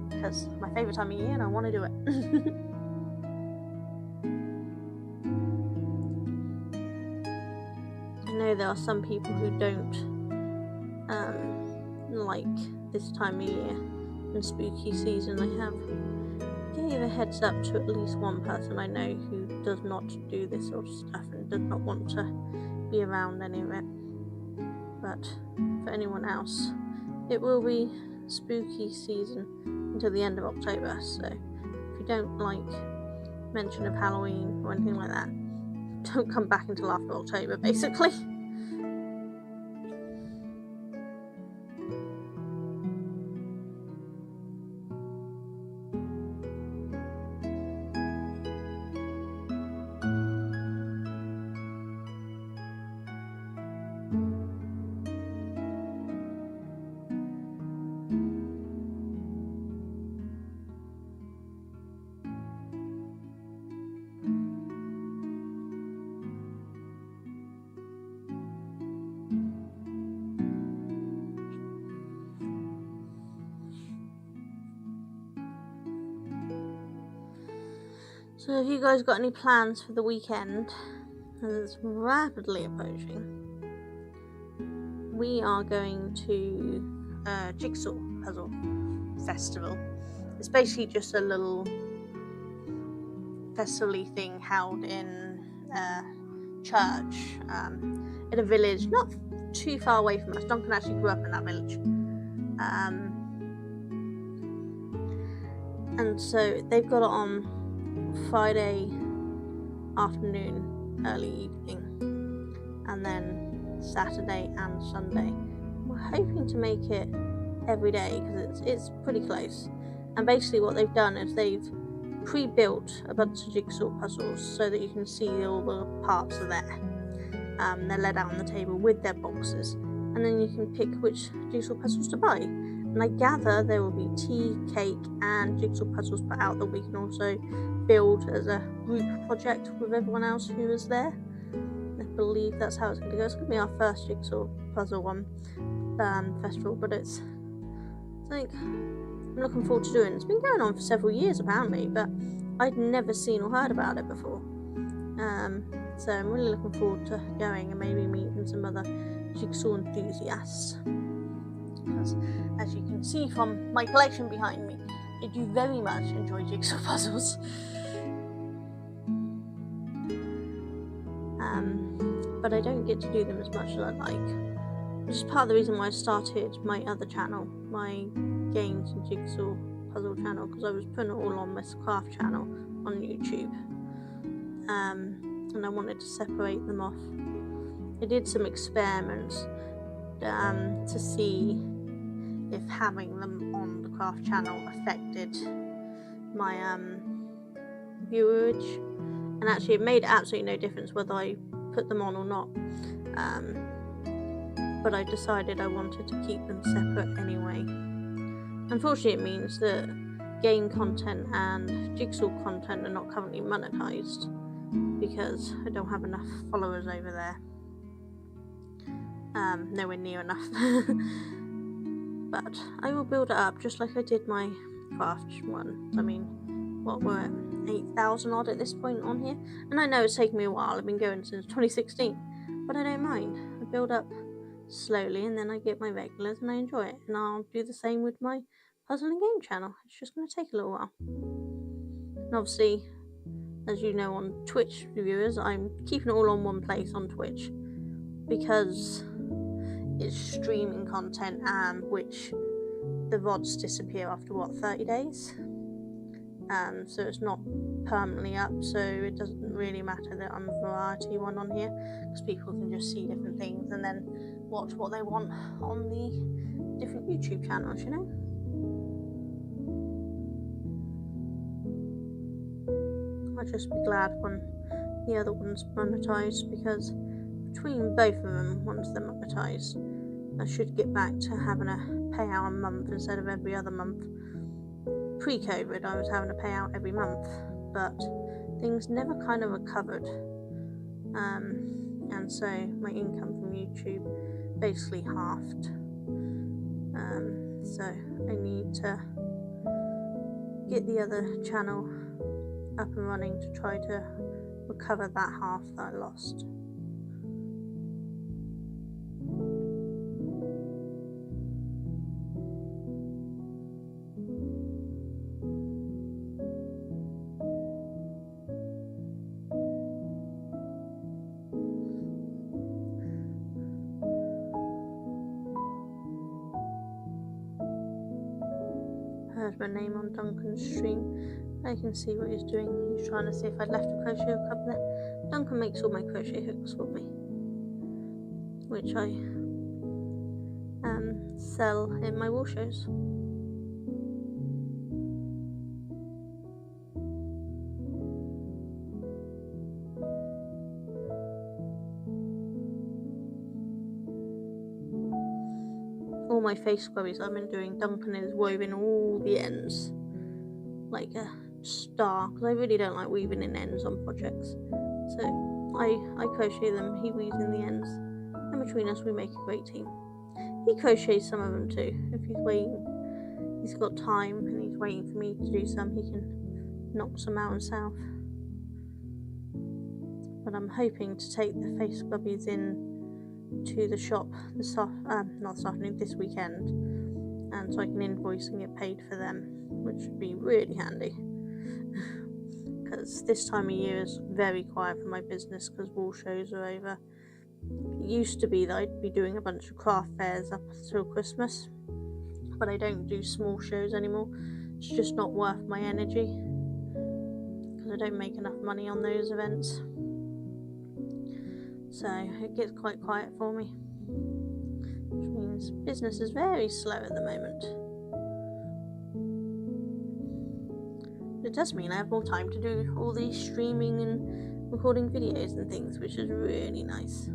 because it's my favourite time of year and I want to do it. I know there are some people who don't like this time of year and spooky season. I have gave a heads up to at least one person I know who does not do this sort of stuff and does not want to be around any of it. But for anyone else, it will be spooky season until the end of October, so if you don't like mention of Halloween or anything like that, don't come back until after October, basically. So have you guys got any plans for the weekend? As it's rapidly approaching. We are going to a jigsaw puzzle festival. It's basically just a little festival-y thing held in a church in a village not too far away from us. Duncan actually grew up in that village. And so they've got it on Friday afternoon, early evening, and then Saturday and Sunday. We're hoping to make it every day because it's pretty close. And basically what they've done is they've pre-built a bunch of jigsaw puzzles so that you can see all the parts are there. They're laid out on the table with their boxes, and then you can pick which jigsaw puzzles to buy. And I gather there will be tea, cake and jigsaw puzzles put out that we can also build as a group project with everyone else who is there. I believe that's how it's going to go. It's going to be our first jigsaw puzzle one festival, but it's something I'm looking forward to doing. It's been going on for several years apparently, but I'd never seen or heard about it before. So I'm really looking forward to going and maybe meeting some other jigsaw enthusiasts. Because as you can see from my collection behind me, I do very much enjoy jigsaw puzzles. But I don't get to do them as much as I'd like. Which is part of the reason why I started my other channel, my games and jigsaw puzzle channel, because I was putting it all on this craft channel on YouTube. and I wanted to separate them off. I did some experiments to see if having them on the craft channel affected my viewerage, and actually it made absolutely no difference whether I put them on or not, but I decided I wanted to keep them separate anyway. Unfortunately, it means that game content and jigsaw content are not currently monetized because I don't have enough followers over there. Nowhere near enough. But I will build it up just like I did my craft one. I mean, what, we're at 8,000 odd at this point on here, and I know it's taken me a while. I've been going since 2016, but I don't mind. I build up slowly and then I get my regulars and I enjoy it, and I'll do the same with my puzzle and game channel. It's just going to take a little while. And obviously, as you know, on Twitch viewers, I'm keeping it all on one place on Twitch because it's streaming content, and which the VODs disappear after 30 days, so it's not permanently up, so it doesn't really matter that I'm a variety one on here, because people can just see different things and then watch what they want on the different YouTube channels, you know. I'll just be glad when the other one's monetized, because between both of them, once they're monetized, I should get back to having a payout a month instead of every other month. Pre-COVID, I was having a payout every month, but things never kind of recovered, and so my income from YouTube basically halved. So I need to get the other channel up and running to try to recover that half that I lost. Heard my name on Duncan's stream. I can see what he's doing. He's trying to see if I'd left a crochet hook up there. Duncan makes all my crochet hooks for me, which I sell in my wall shows. All my face squares I've been doing, Duncan is weaving all the ends like a star, because I really don't like weaving in ends on projects. So I crochet them, he weaves in the ends, and between us we make a great team. He crochets some of them too. If he's got time and he's waiting for me to do some, he can knock some out himself. But I'm hoping to take the face scrubbies in to the shop this weekend, and so I can invoice and get paid for them, which would be really handy, because this time of year is very quiet for my business because wall shows are over. It used to be that I'd be doing a bunch of craft fairs up until Christmas, but I don't do small shows anymore. It's just not worth my energy because I don't make enough money on those events. So it gets quite quiet for me, which means business is very slow at the moment. But it does mean I have more time to do all these streaming and recording videos and things, which is really nice.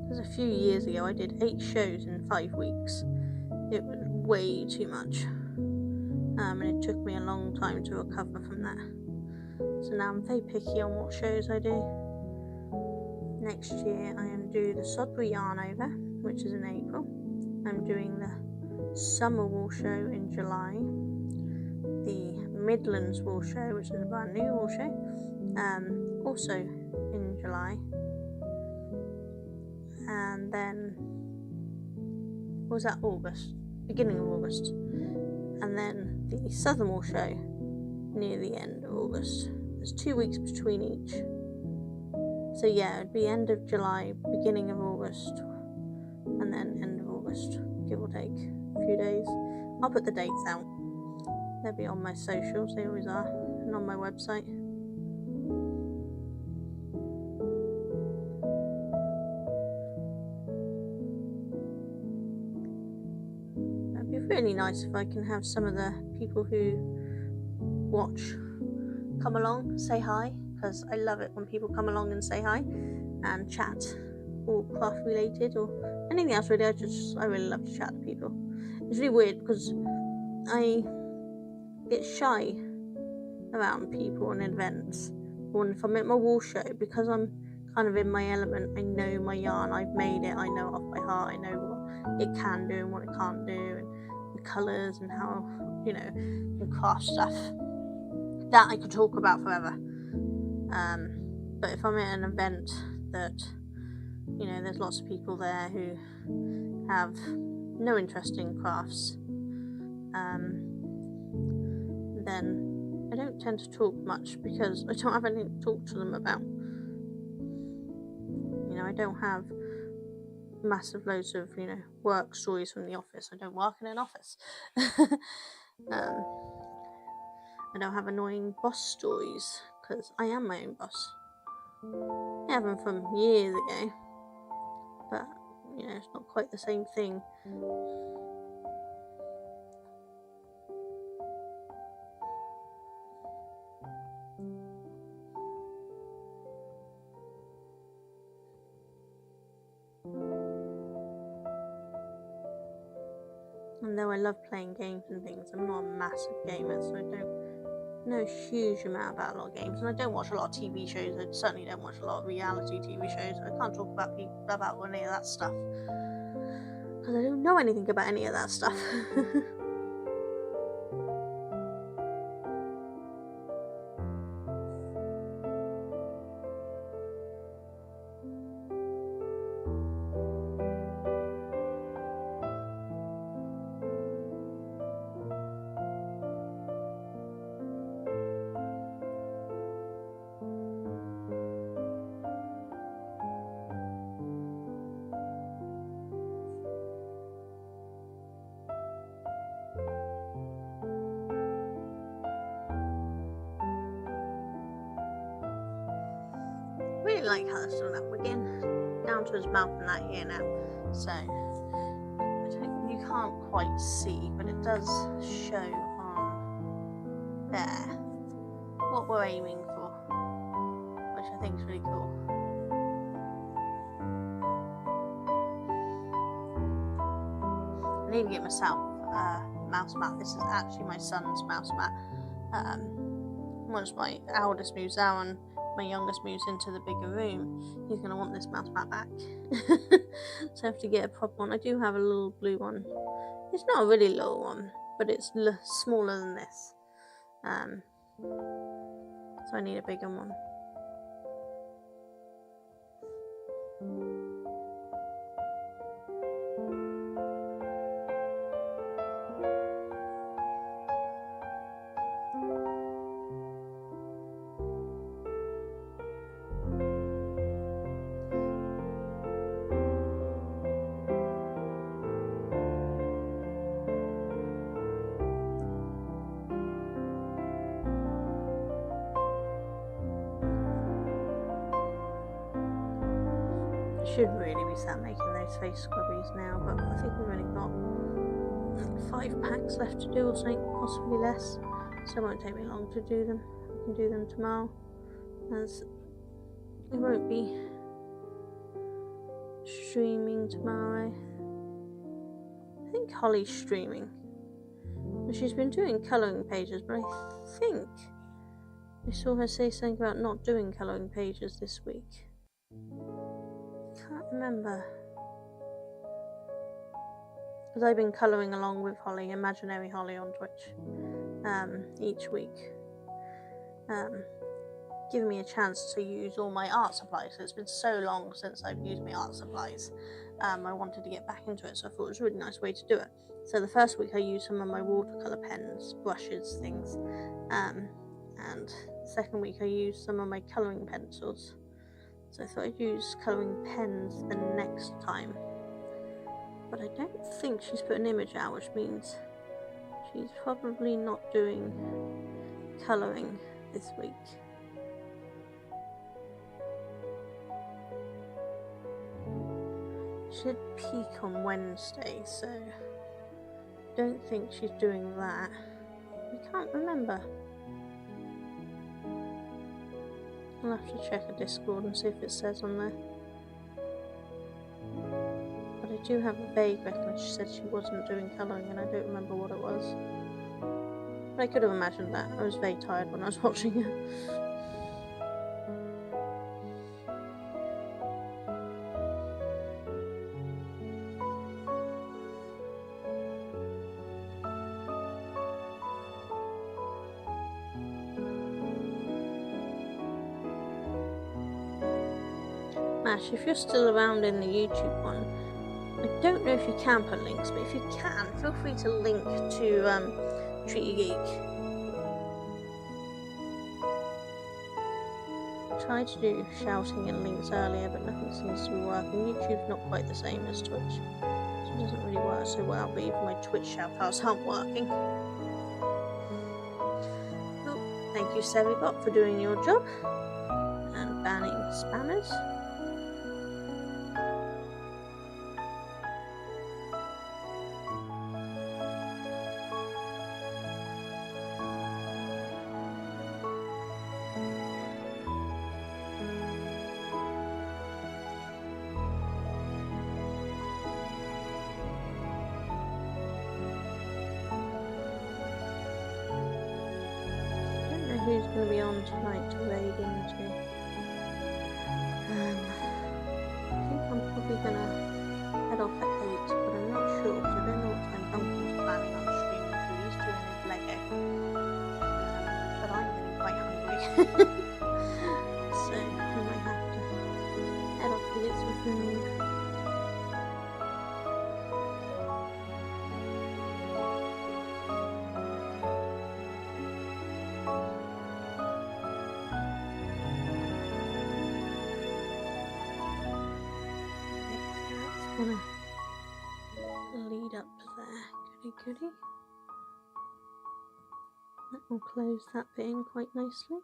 Because a few years ago I did 8 shows in 5 weeks. It was way too much, and it took me a long time to recover from that. So now I'm very picky on what shows I do. Next year I am doing the Sodbury Yarn Over, which is in April. I'm doing the Summer Wool Show in July. The Midlands Wool Show, which is a brand new wool show, also in July. And then, what was that, August? Beginning of August. And then the Southern Wool Show near the end of August. There's 2 weeks between each. So yeah, it'd be end of July, beginning of August, and then end of August, give or take a few days. I'll put the dates out. They'll be on my socials, they always are. and on my website. It'd be really nice if I can have some of the people who watch come along, say hi, because I love it when people come along and say hi and chat, or craft related or anything else really. I really love to chat to people. It's really weird because I get shy around people and events, or if I'm at my wall show, because I'm kind of in my element. I know my yarn, I've made it, I know it off by heart, I know what it can do and what it can't do, and the colours and how, you know, and craft stuff that I could talk about forever. But if I'm at an event that, you know, there's lots of people there who have no interest in crafts, then I don't tend to talk much because I don't have anything to talk to them about. You know, I don't have massive loads of, you know, work stories from the office. I don't work in an office. I don't have annoying boss stories because I am my own boss. I have them from years ago, but, you know, it's not quite the same thing. And though I love playing games and things, I'm not a massive gamer, so I don't know a huge amount about a lot of games, and I don't watch a lot of TV shows. I certainly don't watch a lot of reality TV shows. I can't talk about any of that stuff because I don't know anything about any of that stuff. Really like how it's done up. We're getting down to his mouth and that here now, so you can't quite see, but it does show on there what we're aiming for, which I think is really cool. I need to get myself a mouse mat. This is actually my son's mouse mat. Once my eldest moves out and my youngest moves into the bigger room, he's going to want this mouse mat back. So I have to get a proper one. I do have a little blue one. It's not a really little one, but it's smaller than this. So I need a bigger one. Should really be sat making those face scrubbies now, but I think we've only got 5 packs left to do or something, possibly less, so it won't take me long to do them. I can do them tomorrow, as it won't be streaming tomorrow. I think Holly's streaming. She's been doing colouring pages, but I think I saw her say something about not doing colouring pages this week. Can't remember, because I've been colouring along with Holly, imaginary Holly on Twitch, each week, giving me a chance to use all my art supplies. It's been so long since I've used my art supplies. I wanted to get back into it, so I thought it was a really nice way to do it. So the first week I used some of my watercolour pens, brushes, things, and the second week I used some of my colouring pencils. So I thought I'd use colouring pens the next time. But I don't think she's put an image out, which means she's probably not doing colouring this week. She did peak on Wednesday, so don't think she's doing that. I can't remember. I'll have to check her Discord and see if it says on there. But I do have a vague recollection she said she wasn't doing colouring, and I don't remember what it was. But I could have imagined that. I was very tired when I was watching it. Mash, if you're still around in the YouTube one, I don't know if you can put links, but if you can, feel free to link to Treaty Geek. I tried to do shouting and links earlier, but nothing seems to be working. YouTube's not quite the same as Twitch, so it doesn't really work so well, but even my Twitch shoutouts aren't working. Oh, thank you, Sevibot, for doing your job and banning spammers. Who's going to be on tonight to raid into? I think I'm probably going to head off at 8, but I'm not sure because I don't know what time Duncan's planning on streaming through. He's doing his Lego. But I'm getting quite hungry. So I might have to head off to get some food. Gonna lead up to there. Goody goody. That will close that bit in quite nicely.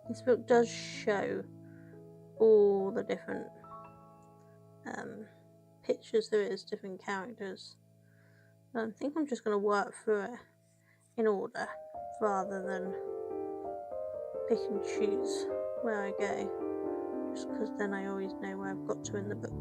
This book does show all the different pictures there is, different characters. I think I'm just going to work through it in order rather than pick and choose where I go, just because then I always know where I've got to in the book.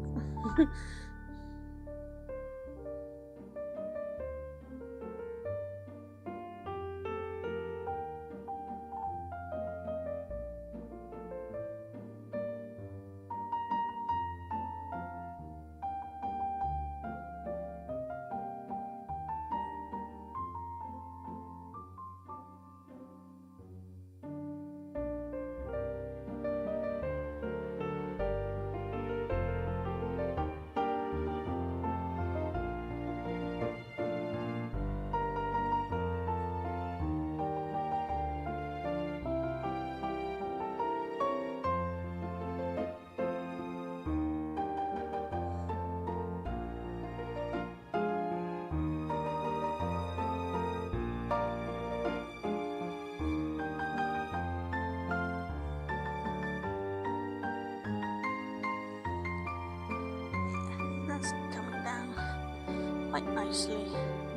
Quite nicely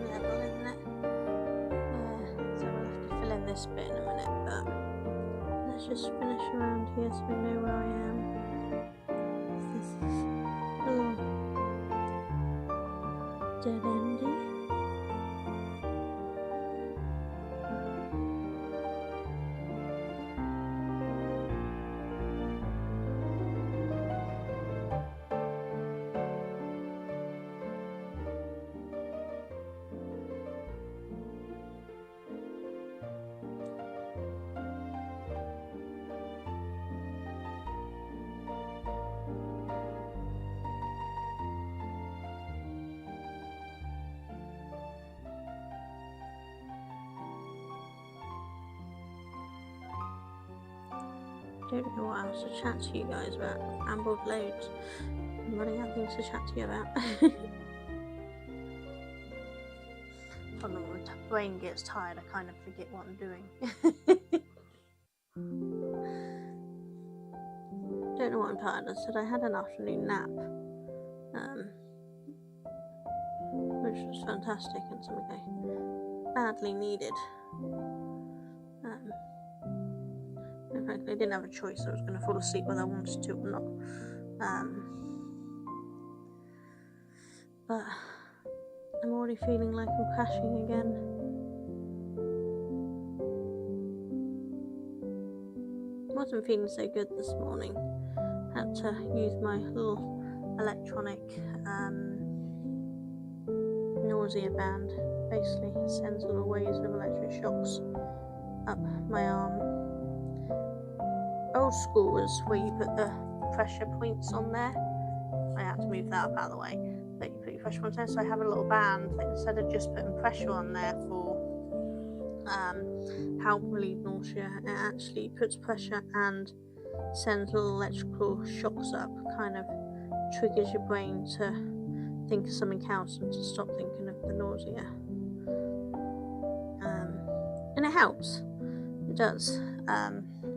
level, isn't it? So we'll have to fill in this bit in a minute, but let's just finish around here so we know where I am. This is a little dead endy. don't know what else to chat to you guys about. I've rambled loads. I'm running out of things to chat to you about. When my brain gets tired, I kind of forget what I'm doing. Don't know what I'm tired of. I said I had an afternoon nap, which was fantastic and something I badly needed. In fact, I didn't have a choice. I was going to fall asleep whether I wanted to or not. But I'm already feeling like I'm crashing again. I wasn't feeling so good this morning. Had to use my little electronic nausea band. Basically sends little waves of electric shocks up my arm. Old school was where you put the pressure points on there. I had to move that up out of the way. But you put your pressure points there, so I have a little band that instead of just putting pressure on there for help relieve nausea, it actually puts pressure and sends little electrical shocks up, kind of triggers your brain to think of something else and to stop thinking of the nausea. And it helps. It does.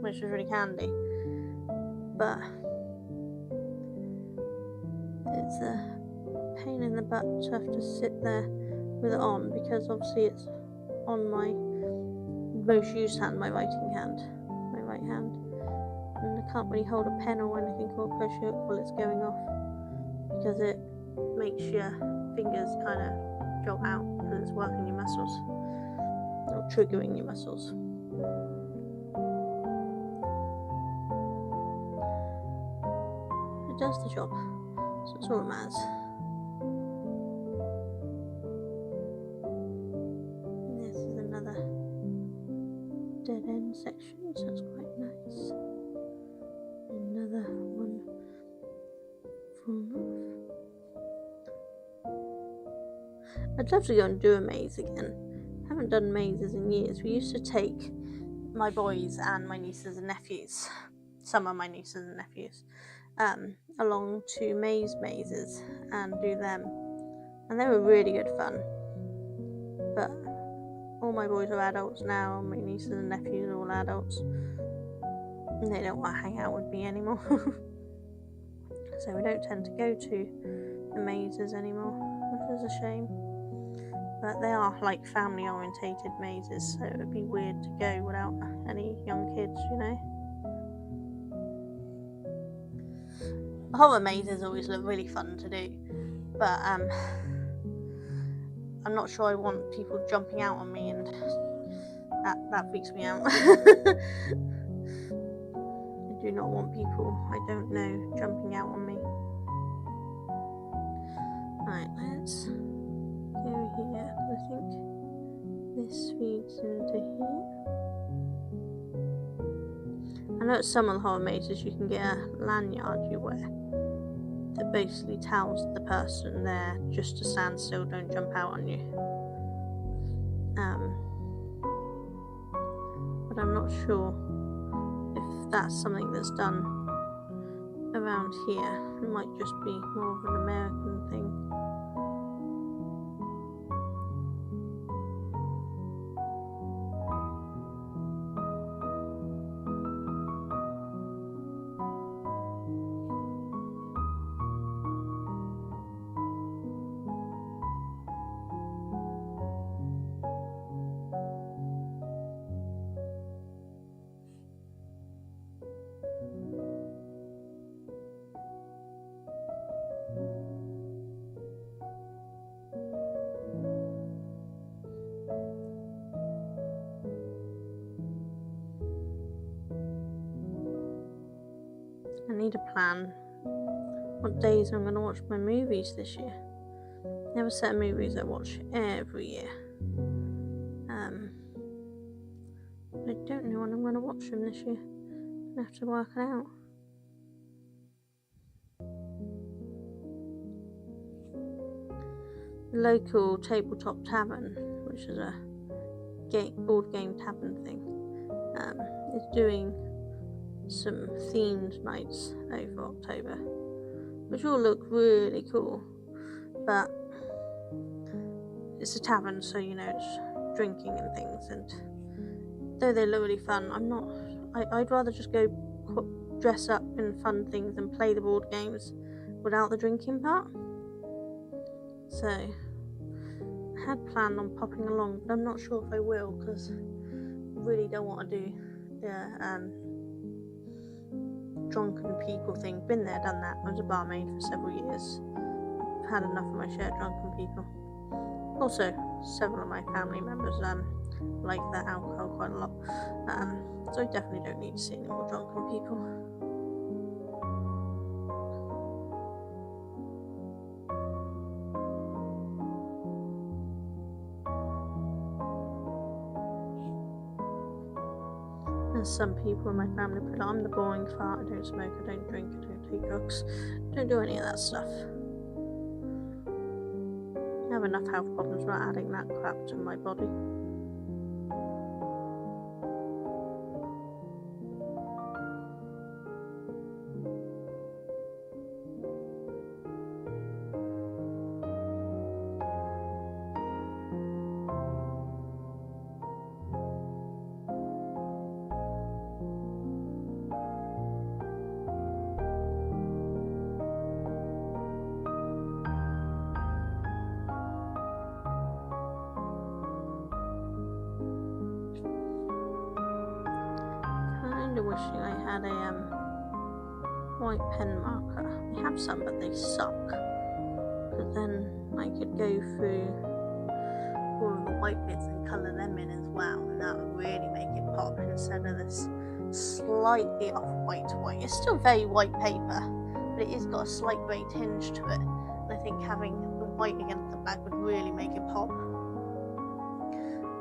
Which is really handy. But it's a pain in the butt to have to sit there with it on, because obviously it's on my most used hand, my right hand, and I can't really hold a pen or anything or crochet hook while it's going off, because it makes your fingers kind of jolt out because it's working your muscles or triggering your muscles. It does the job, so it's all that matters. This is another dead end section, so it's quite nice. Another one full off. I'd love to go and do a maze again. I haven't done mazes in years. We used to take my boys and my nieces and nephews, some of my nieces and nephews, along to mazes and do them, and they were really good fun. But all my boys are adults now, and my nieces and nephews are all adults, and they don't want to hang out with me anymore. So we don't tend to go to the mazes anymore, which is a shame. But they are like family orientated mazes, so it would be weird to go without any young kids, you know. Horror mazes always look really fun to do, but I'm not sure I want people jumping out on me, and that freaks me out. I do not want people I don't know jumping out on me. Right, let's go here. I think this feeds into here. I know at some of the horror mazes you can get a lanyard you wear that basically tells the person there just to stand still, don't jump out on you. But I'm not sure if that's something that's done around here. It might just be more of an American thing. I need to plan what days I'm going to watch my movies this year. I have a set of movies I watch every year. I don't know when I'm going to watch them this year. I have to work it out. The local tabletop tavern, which is a board game tavern thing, is doing some themed nights over October, which all look really cool. But it's a tavern, so you know it's drinking and things. And though they look really fun, I'd rather just go dress up in fun things and play the board games without the drinking part. So I had planned on popping along, but I'm not sure if I will, because I really don't want to do the drunken people thing. Been there, done that. I was a barmaid for several years. I've had enough of my share of drunken people. Also, several of my family members like that alcohol quite a lot. So I definitely don't need to see any more drunken people. There's some people in my family, but I'm the boring fart. I don't smoke, I don't drink, I don't take drugs, I don't do any of that stuff. I have enough health problems without adding that crap to my body. Wishing I had a white pen marker. I have some, but they suck. But then I could go through all of the white bits and colour them in as well, and that would really make it pop instead of this slightly off white. It's still very white paper, but it has got a slight grey tinge to it. And I think having the white against the back would really make it pop.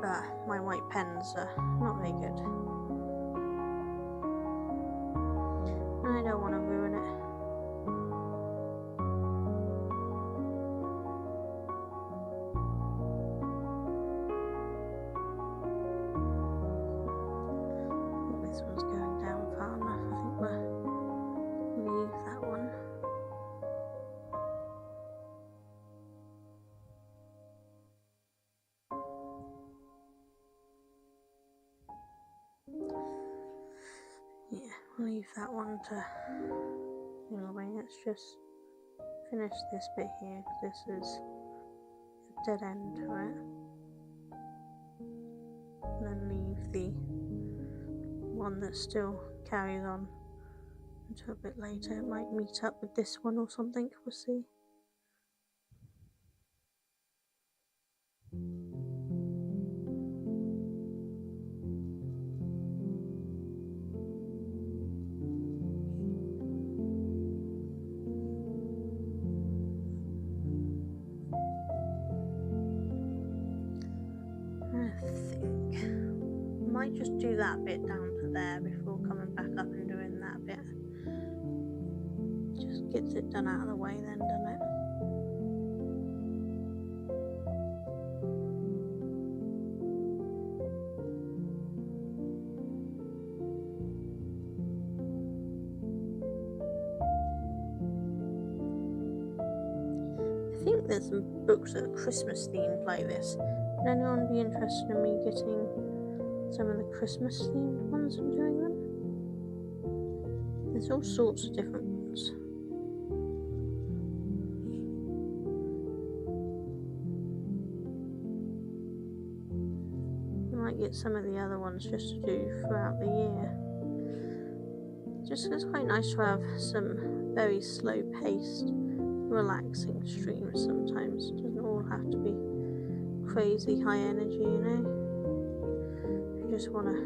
But my white pens are not very good. I don't want to ruin it. This one's going down far enough. I think we'll leave that one. Yeah, we'll leave that one to... Anyway, let's just finish this bit here, because this is a dead end to it. And then leave the one that still carries on until a bit later. It might meet up with this one or something, we'll see. I might just do that bit down to there before coming back up and doing that bit. Just gets it done out of the way then, doesn't it? I think there's some books that are Christmas themed like this. Would anyone be interested in me getting some of the Christmas themed ones and doing them? There's all sorts of different ones. I might get some of the other ones just to do throughout the year. Just it's quite nice to have some very slow paced, relaxing streams sometimes. It doesn't all have to be crazy high energy, you know. Just want to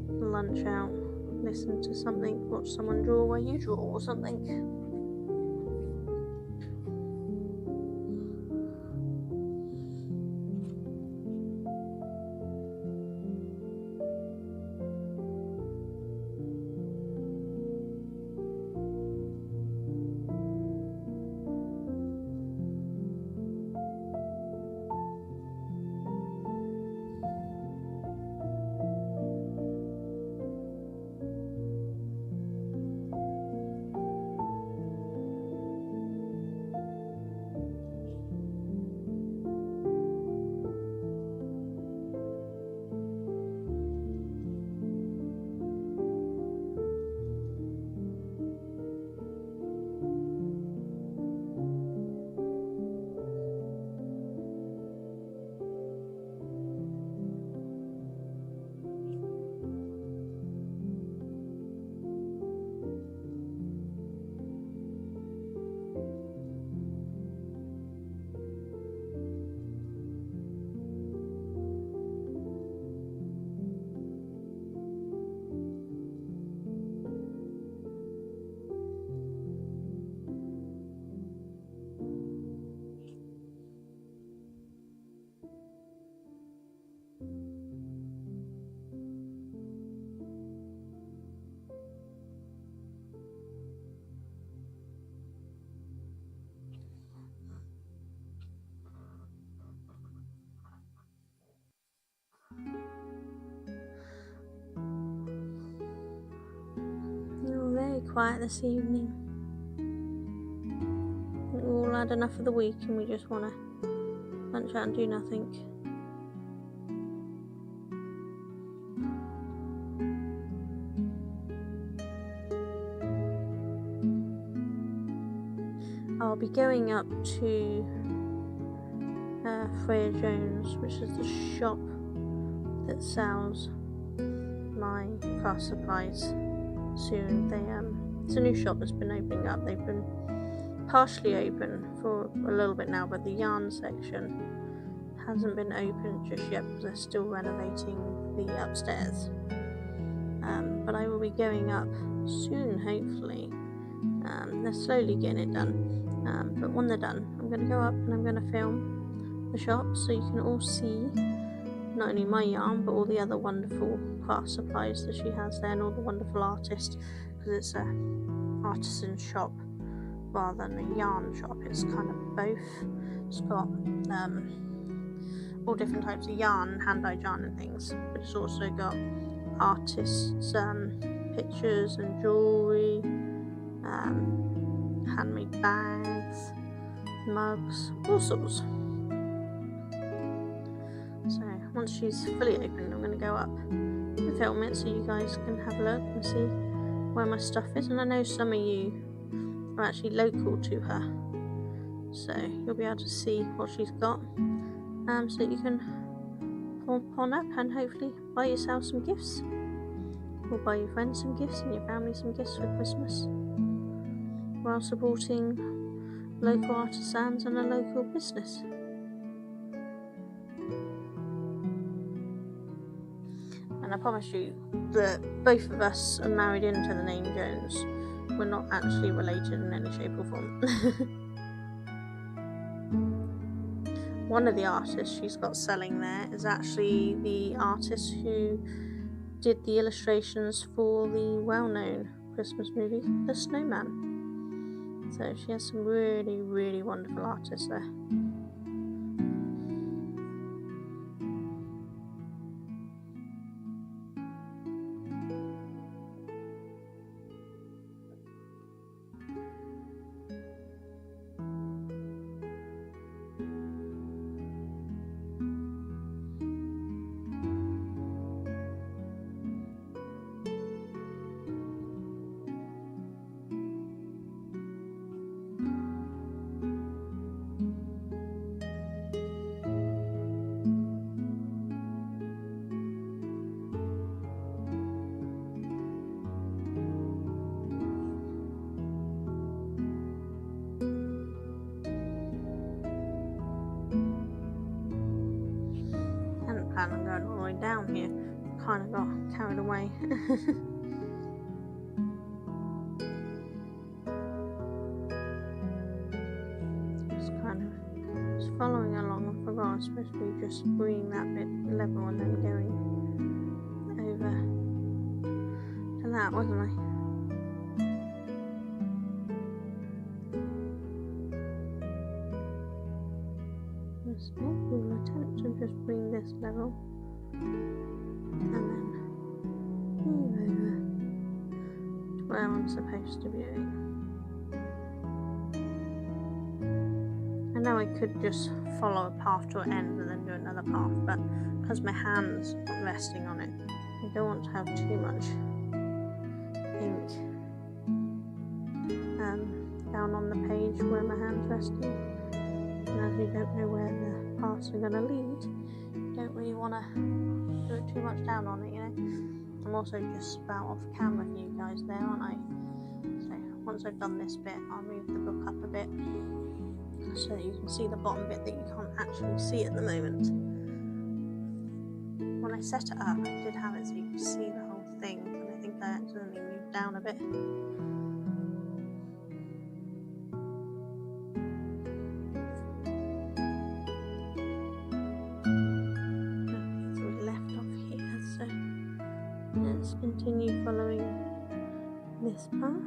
lunch out, listen to something, watch someone draw while you draw or something. quiet this evening. We've all had enough of the week and we just want to lunch out and do nothing. I'll be going up to Freya Jones, which is the shop that sells my craft supplies, soon. It's a new shop that's been opening up. They've been partially open for a little bit now, but the yarn section hasn't been open just yet because they're still renovating the upstairs. But I will be going up soon, hopefully. They're slowly getting it done, but when they're done, I'm going to go up and I'm going to film the shop so you can all see not only my yarn but all the other wonderful craft supplies that she has there and all the wonderful artists, because it's a artisan shop rather than a yarn shop. It's kind of both. It's got all different types of yarn, hand-dyed yarn and things, but it's also got artists' pictures and jewellery, handmade bags, mugs, all sorts. So once she's fully open, I'm going to go up and film it so you guys can have a look and see where my stuff is. And I know some of you are actually local to her, so you'll be able to see what she's got, so that you can pop on up and hopefully buy yourself some gifts, or buy your friends some gifts and your family some gifts for Christmas, while supporting local artisans and a local business. And I promise you that both of us are married into the name Jones. We're not actually related in any shape or form. One of the artists she's got selling there is actually the artist who did the illustrations for the well-known Christmas movie, The Snowman. So she has some really, really wonderful artists there. I'm going all the way down here. Kind of got carried away. Just following along. I forgot I was supposed to be just bringing that bit level and then going over to that, wasn't I? We'll attempt to just bring this level and then move over to where I'm supposed to be doing. I know I could just follow a path to an end and then do another path, but because my hand's not resting on it, I don't want to have too much ink down on the page where my hand's resting. And as you don't know where the paths are going to lead, you don't really want to do it too much down on it, you know. I'm also just about off camera for you guys there, aren't I? So once I've done this bit, I'll move the book up a bit so that you can see the bottom bit that you can't actually see at the moment. When I set it up, I did have it so you could see the whole thing, but I think I accidentally moved down a bit. Let's continue following this path.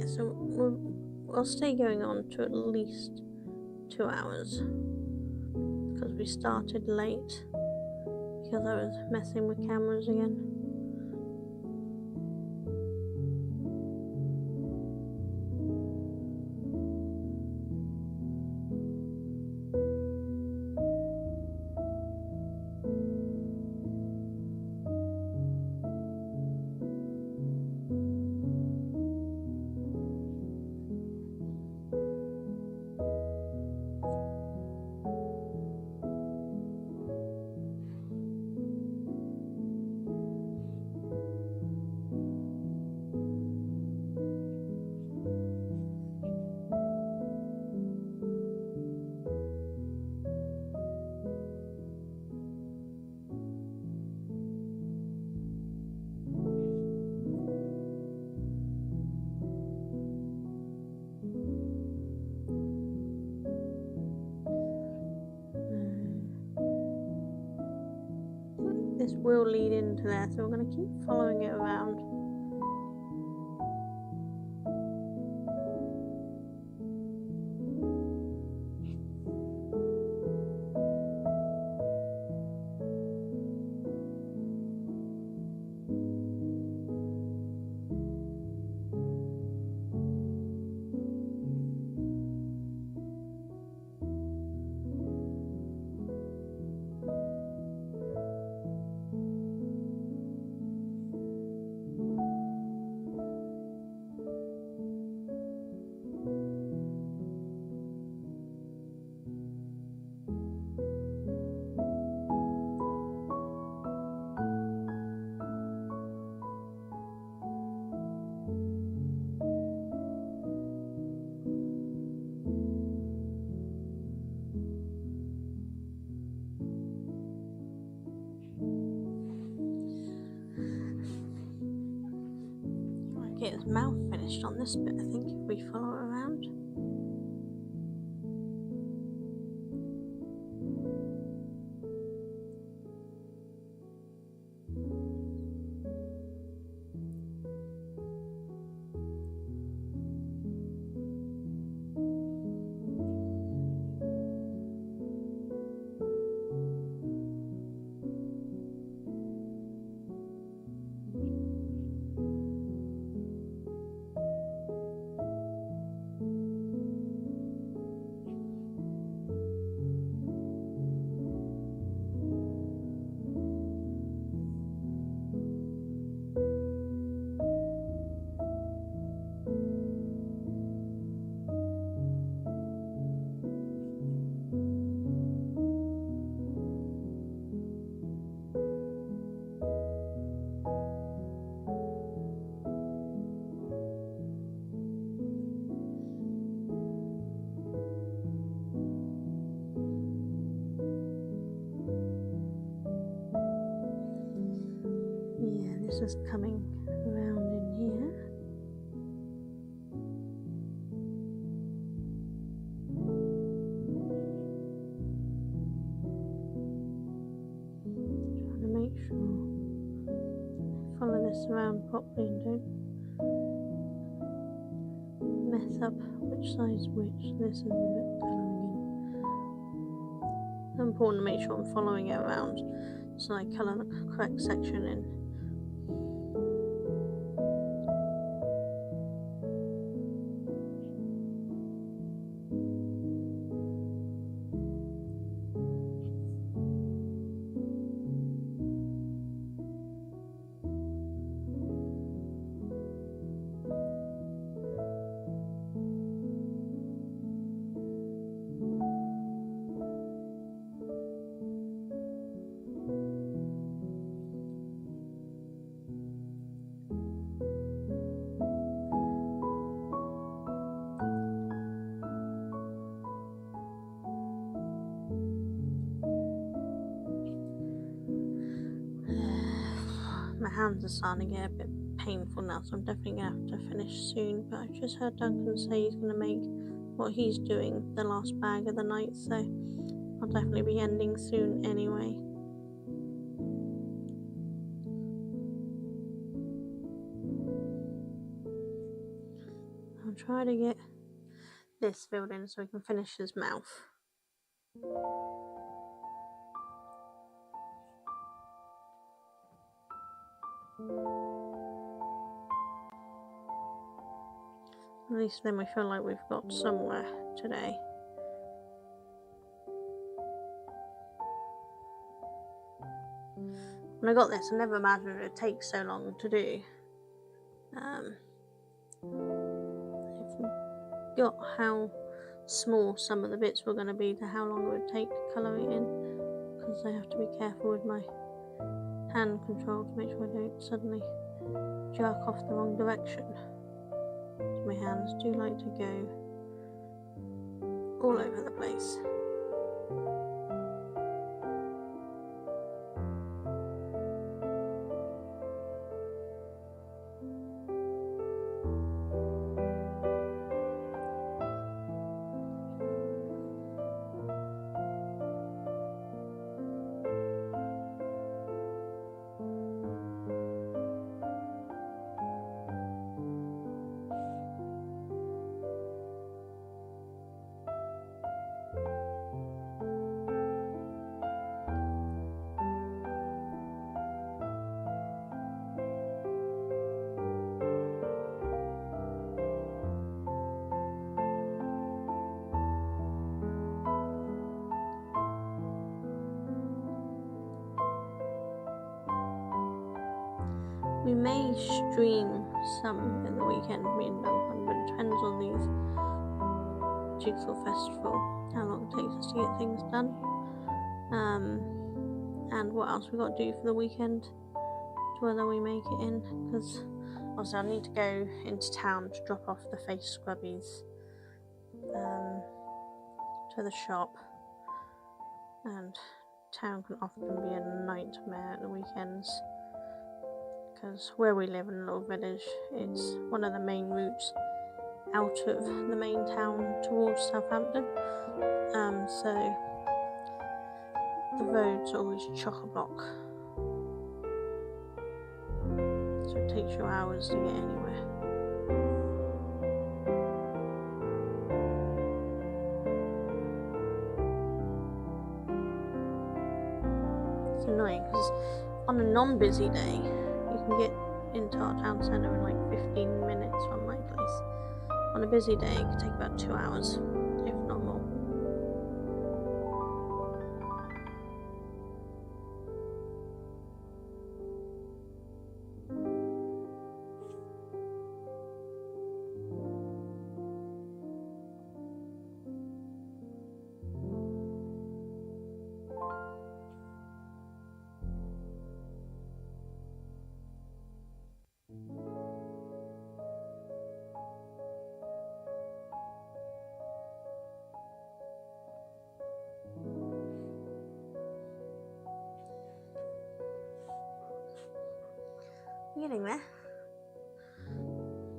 Yeah, so we'll stay going on to at least 2 hours because we started late because I was messing with cameras again. This will lead into there, so we're going to keep following it around. Get his mouth finished on this bit, I think, if we follow it around. This is coming around in here. Trying to make sure I follow this around properly and don't mess up which side's which. This is a bit colouring in. It's important to make sure I'm following it around so I colour the correct section in. My hands are starting to get a bit painful now, so I'm definitely going to have to finish soon. But I've just heard Duncan say he's going to make what he's doing the last bag of the night, so I'll definitely be ending soon anyway. I'll try to get this filled in so we can finish his mouth. At least then we feel like we've got somewhere today. When I got this, I never imagined it would take so long to do. I forgot how small some of the bits were going to be to how long it would take to colour it in, because I have to be careful with my hand control to make sure I don't suddenly jerk off the wrong direction. So my hands do like to go all over the place. We may stream some in the weekend, me and Duncan, but it depends on these Jigsaw Festival, how long it takes us to get things done, and what else we got to do for the weekend, to whether we make it in, because obviously I need to go into town to drop off the face scrubbies to the shop, and town can often be a nightmare at the weekends. Because where we live in a little village, it's one of the main routes out of the main town towards Southampton. So the road's always chock-a-block. So it takes you hours to get anywhere. It's annoying because on a non-busy day, you can get into our town centre in like 15 minutes from my place. On a busy day, it can take about 2 hours, if not more. Getting there.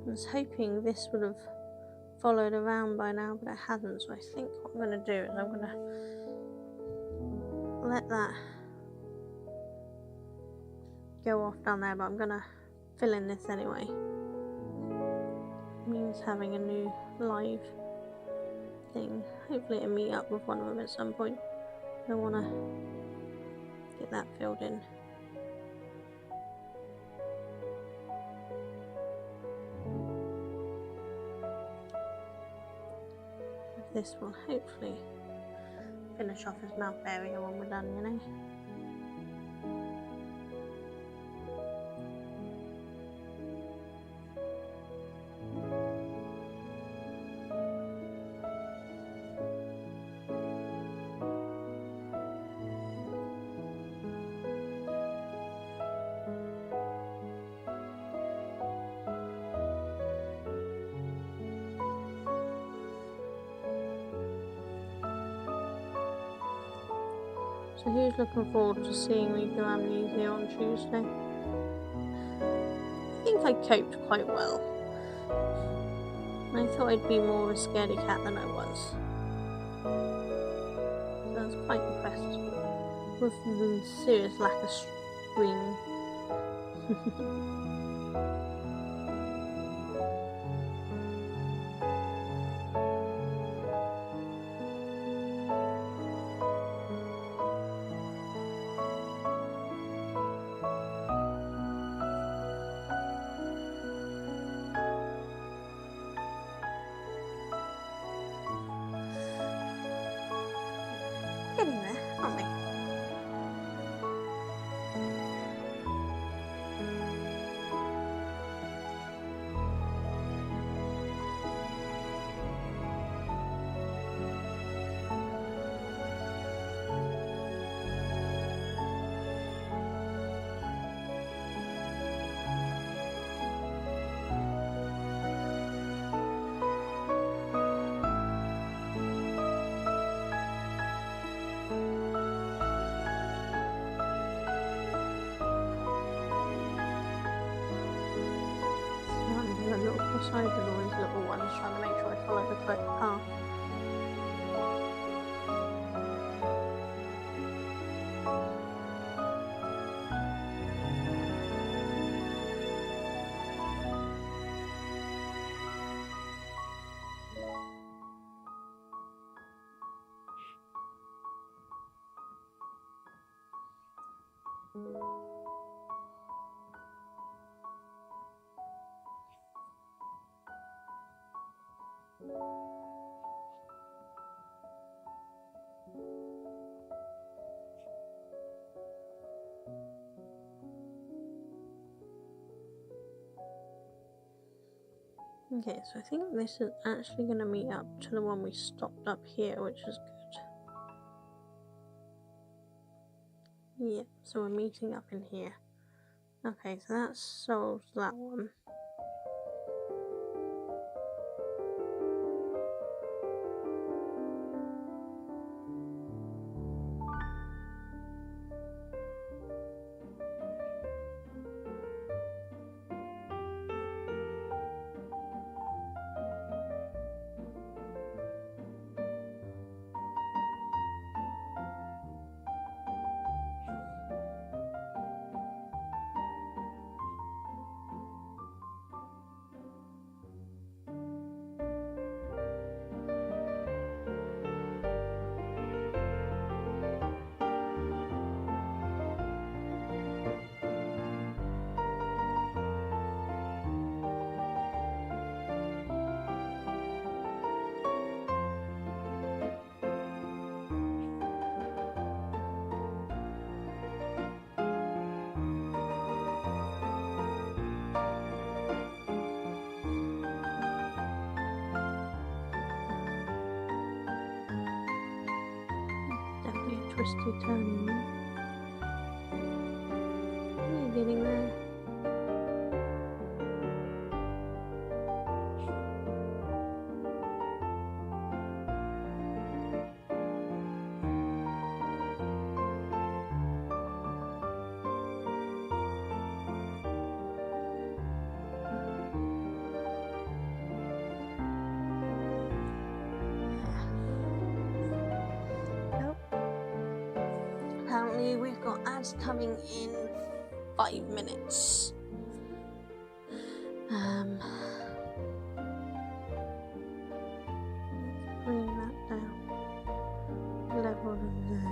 I was hoping this would have followed around by now, but it hasn't, so I think what I'm going to do is I'm going to let that go off down there, but I'm going to fill in this anyway. It means having a new live thing, hopefully to meet up with one of them at some point. I want to get that filled in. This will hopefully finish off his mouth area when we're done, you know. So who's looking forward to seeing me do amnesia on Tuesday? I think I coped quite well. I thought I'd be more of a scaredy cat than I was. So I was quite impressed with the serious lack of screaming. alongside with all these little ones, trying to make sure I follow the correct path. Okay, so I think this is actually going to meet up to the one we stopped up here, which is good. Yeah, so we're meeting up in here. Okay, so that solves that one. Definitely a twisty turn. You're getting there. Apparently we've got ads coming in 5 minutes. Bring that down. Level to there.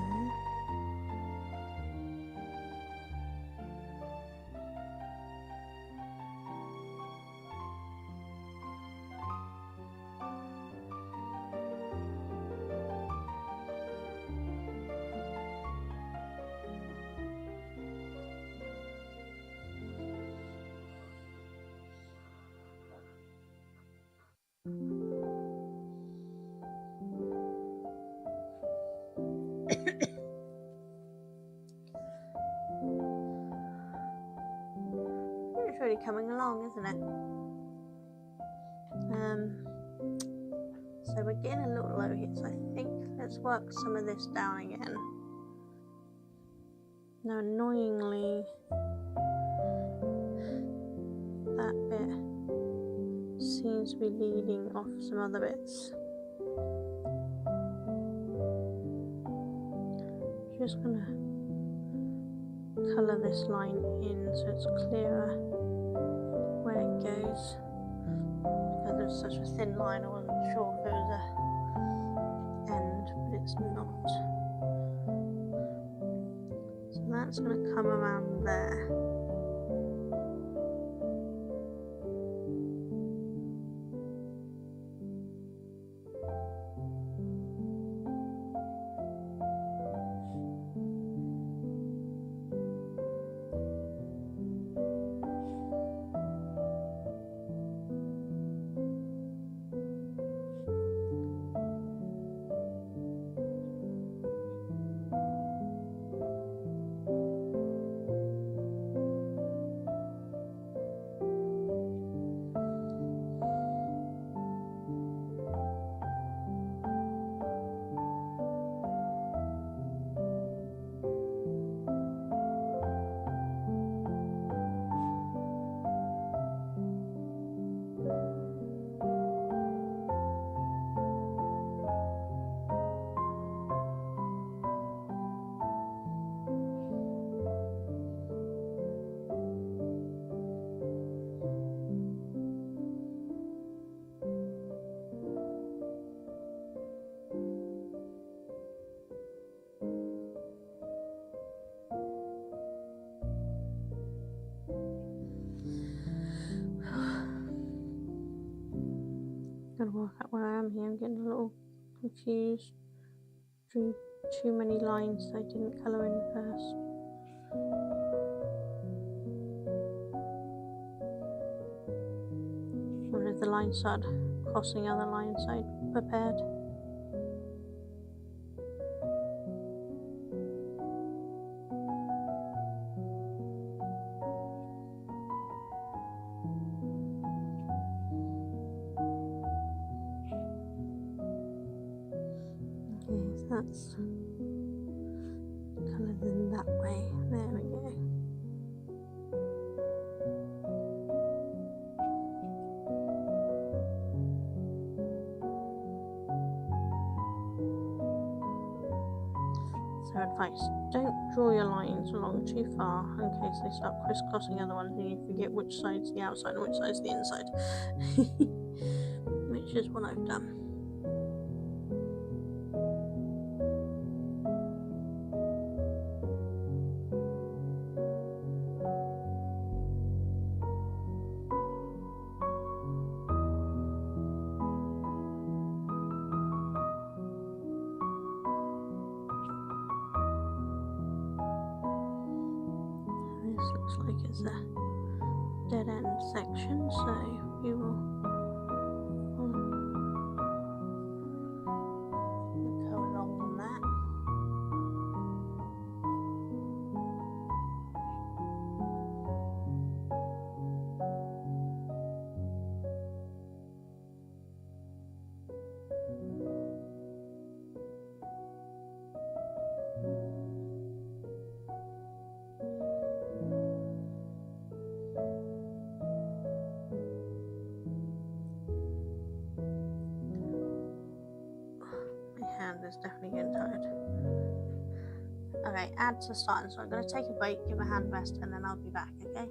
It's really coming along, isn't it? So we're getting a little low here, so I think let's work some of this down again. Now annoyingly, that bit seems to be leading off some other bits. Just gonna colour this line in so it's clearer where it goes. Because there's such a thin line, I wasn't sure if it was a end, but it's not. So that's going to come around there. work out where I am here. I'm getting a little confused. Drew too many lines I didn't colour in first. One of the lines started crossing other lines I prepared. Okay, so that's coloured in that way. There we go. So advice, don't draw your lines along too far in case they start crisscrossing other ones and you forget which side's the outside and which side's the inside. Which is what I've done. Looks like it's a dead end section, so we will go along on that. Is definitely getting tired. Okay, add to starting. So I'm going to take a break, give a hand rest, and then I'll be back, okay?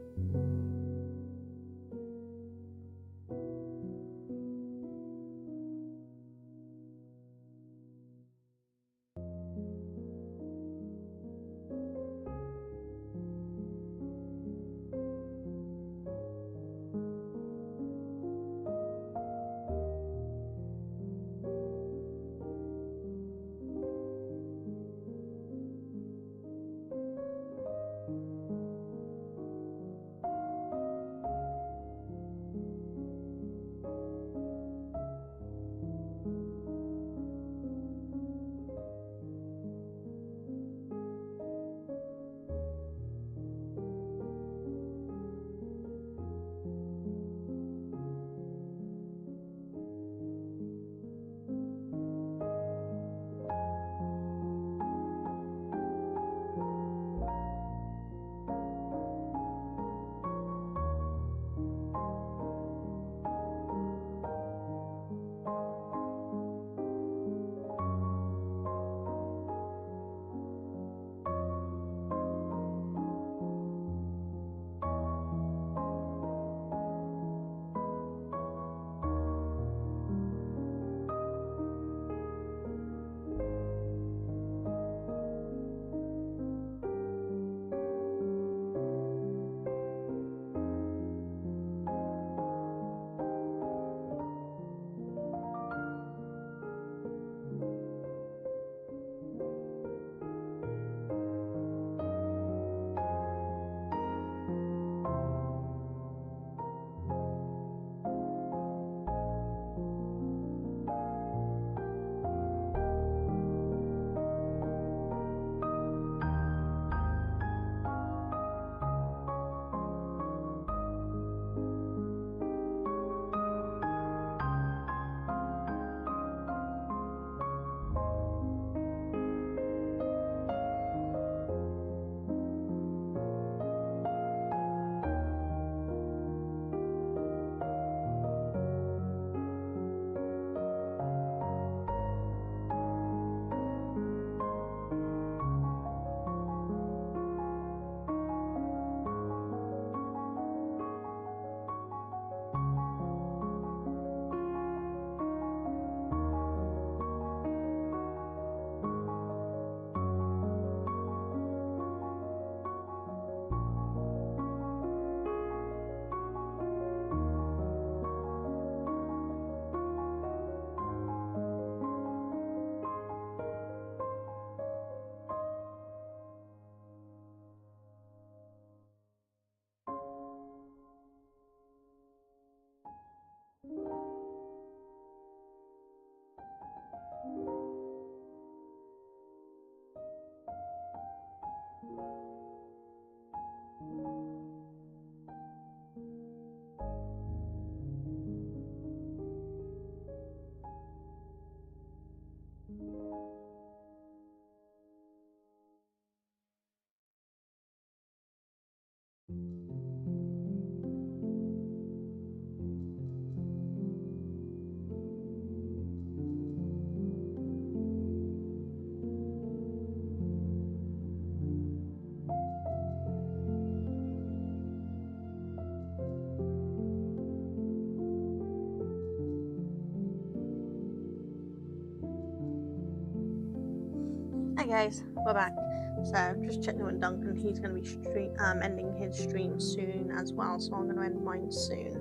Hi guys, we're back. So just checking with Duncan. He's going to be ending his stream soon as well, so I'm going to end mine soon.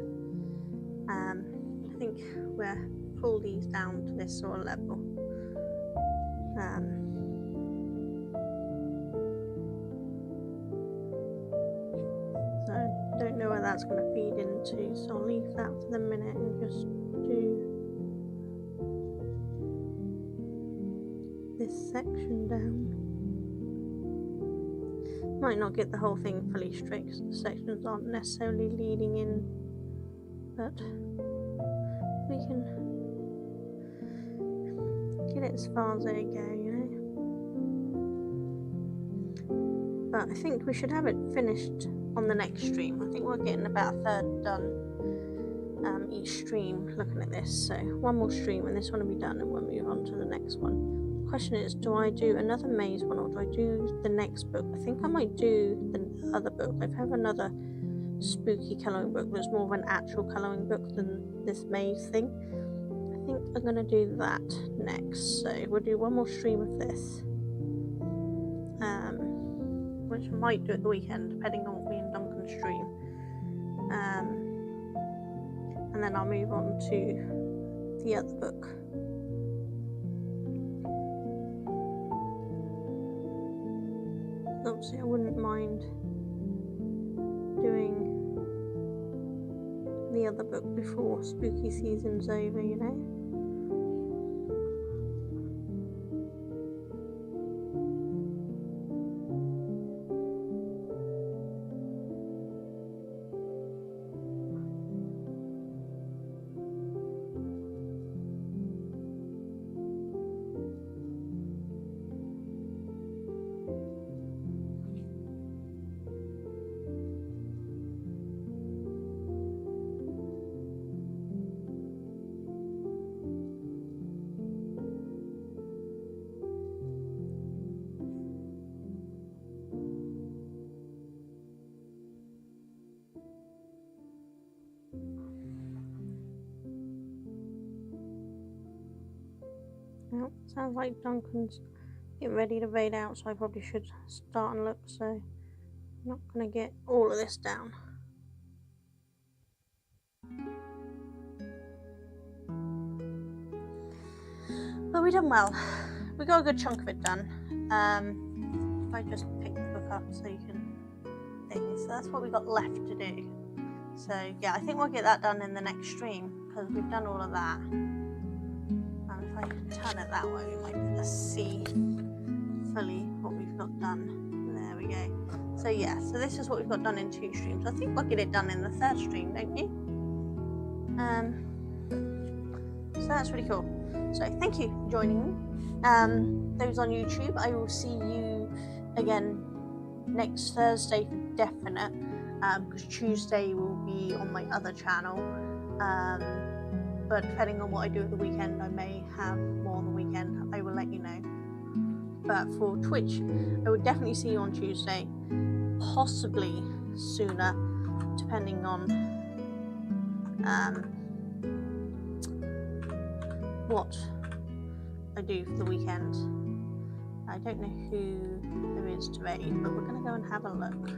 I think we'll pull these down to this sort of level. So I don't know where that's going to feed into, so I'll leave that for the minute and just do this section down. Might not get the whole thing fully straight because the sections aren't necessarily leading in, but we can get it as far as they go, you know. But I think we should have it finished on the next stream. I think we're getting about a third done each stream looking at this. So one more stream and this one will be done and we'll move on to the next one. The question is, do I do another maze one or do I do the next book? I think I might do the other book. I have another spooky colouring book that's more of an actual colouring book than this maze thing. I think I'm going to do that next. So we'll do one more stream of this. Which I might do at the weekend, depending on what me and Duncan stream. And then I'll move on to the other book. Obviously, I wouldn't mind doing the other book before spooky season's over, you know? Well, sounds like Duncan's getting ready to raid out, so I probably should start and look, so I'm not going to get all of this down. But we done well. We got a good chunk of it done. If I just pick the book up so you can think. So that's what we got left to do. So yeah, I think we'll get that done in the next stream, because we've done all of that. If I can turn it that way, we might be able to see fully what we've got done. There we go. So yeah, so this is what we've got done in 2 streams. I think we'll get it done in the 3rd stream, don't you? So that's really cool. So thank you for joining me. Those on YouTube, I will see you again next Thursday for definite, because Tuesday will be on my other channel. But depending on what I do at the weekend, I may have more on the weekend. I will let you know. But for Twitch, I will definitely see you on Tuesday, possibly sooner, depending on what I do for the weekend. I don't know who there is to raid, but we're going to go and have a look.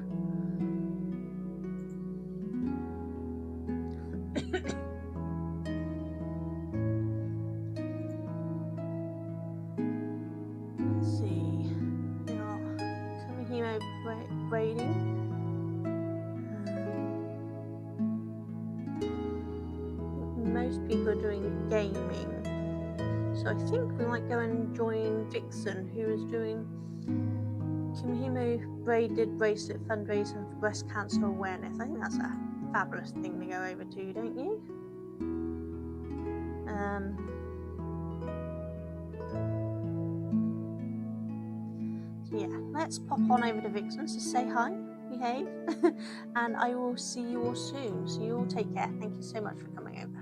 Most people are doing gaming, so I think we might go and join Vixen, who is doing Kimihimo braided bracelet fundraising for breast cancer awareness. I think that's a fabulous thing to go over to, don't you? So yeah, let's pop on over to Vixen to say hi, behave, and I will see you all soon. So you all take care. Thank you so much for coming over.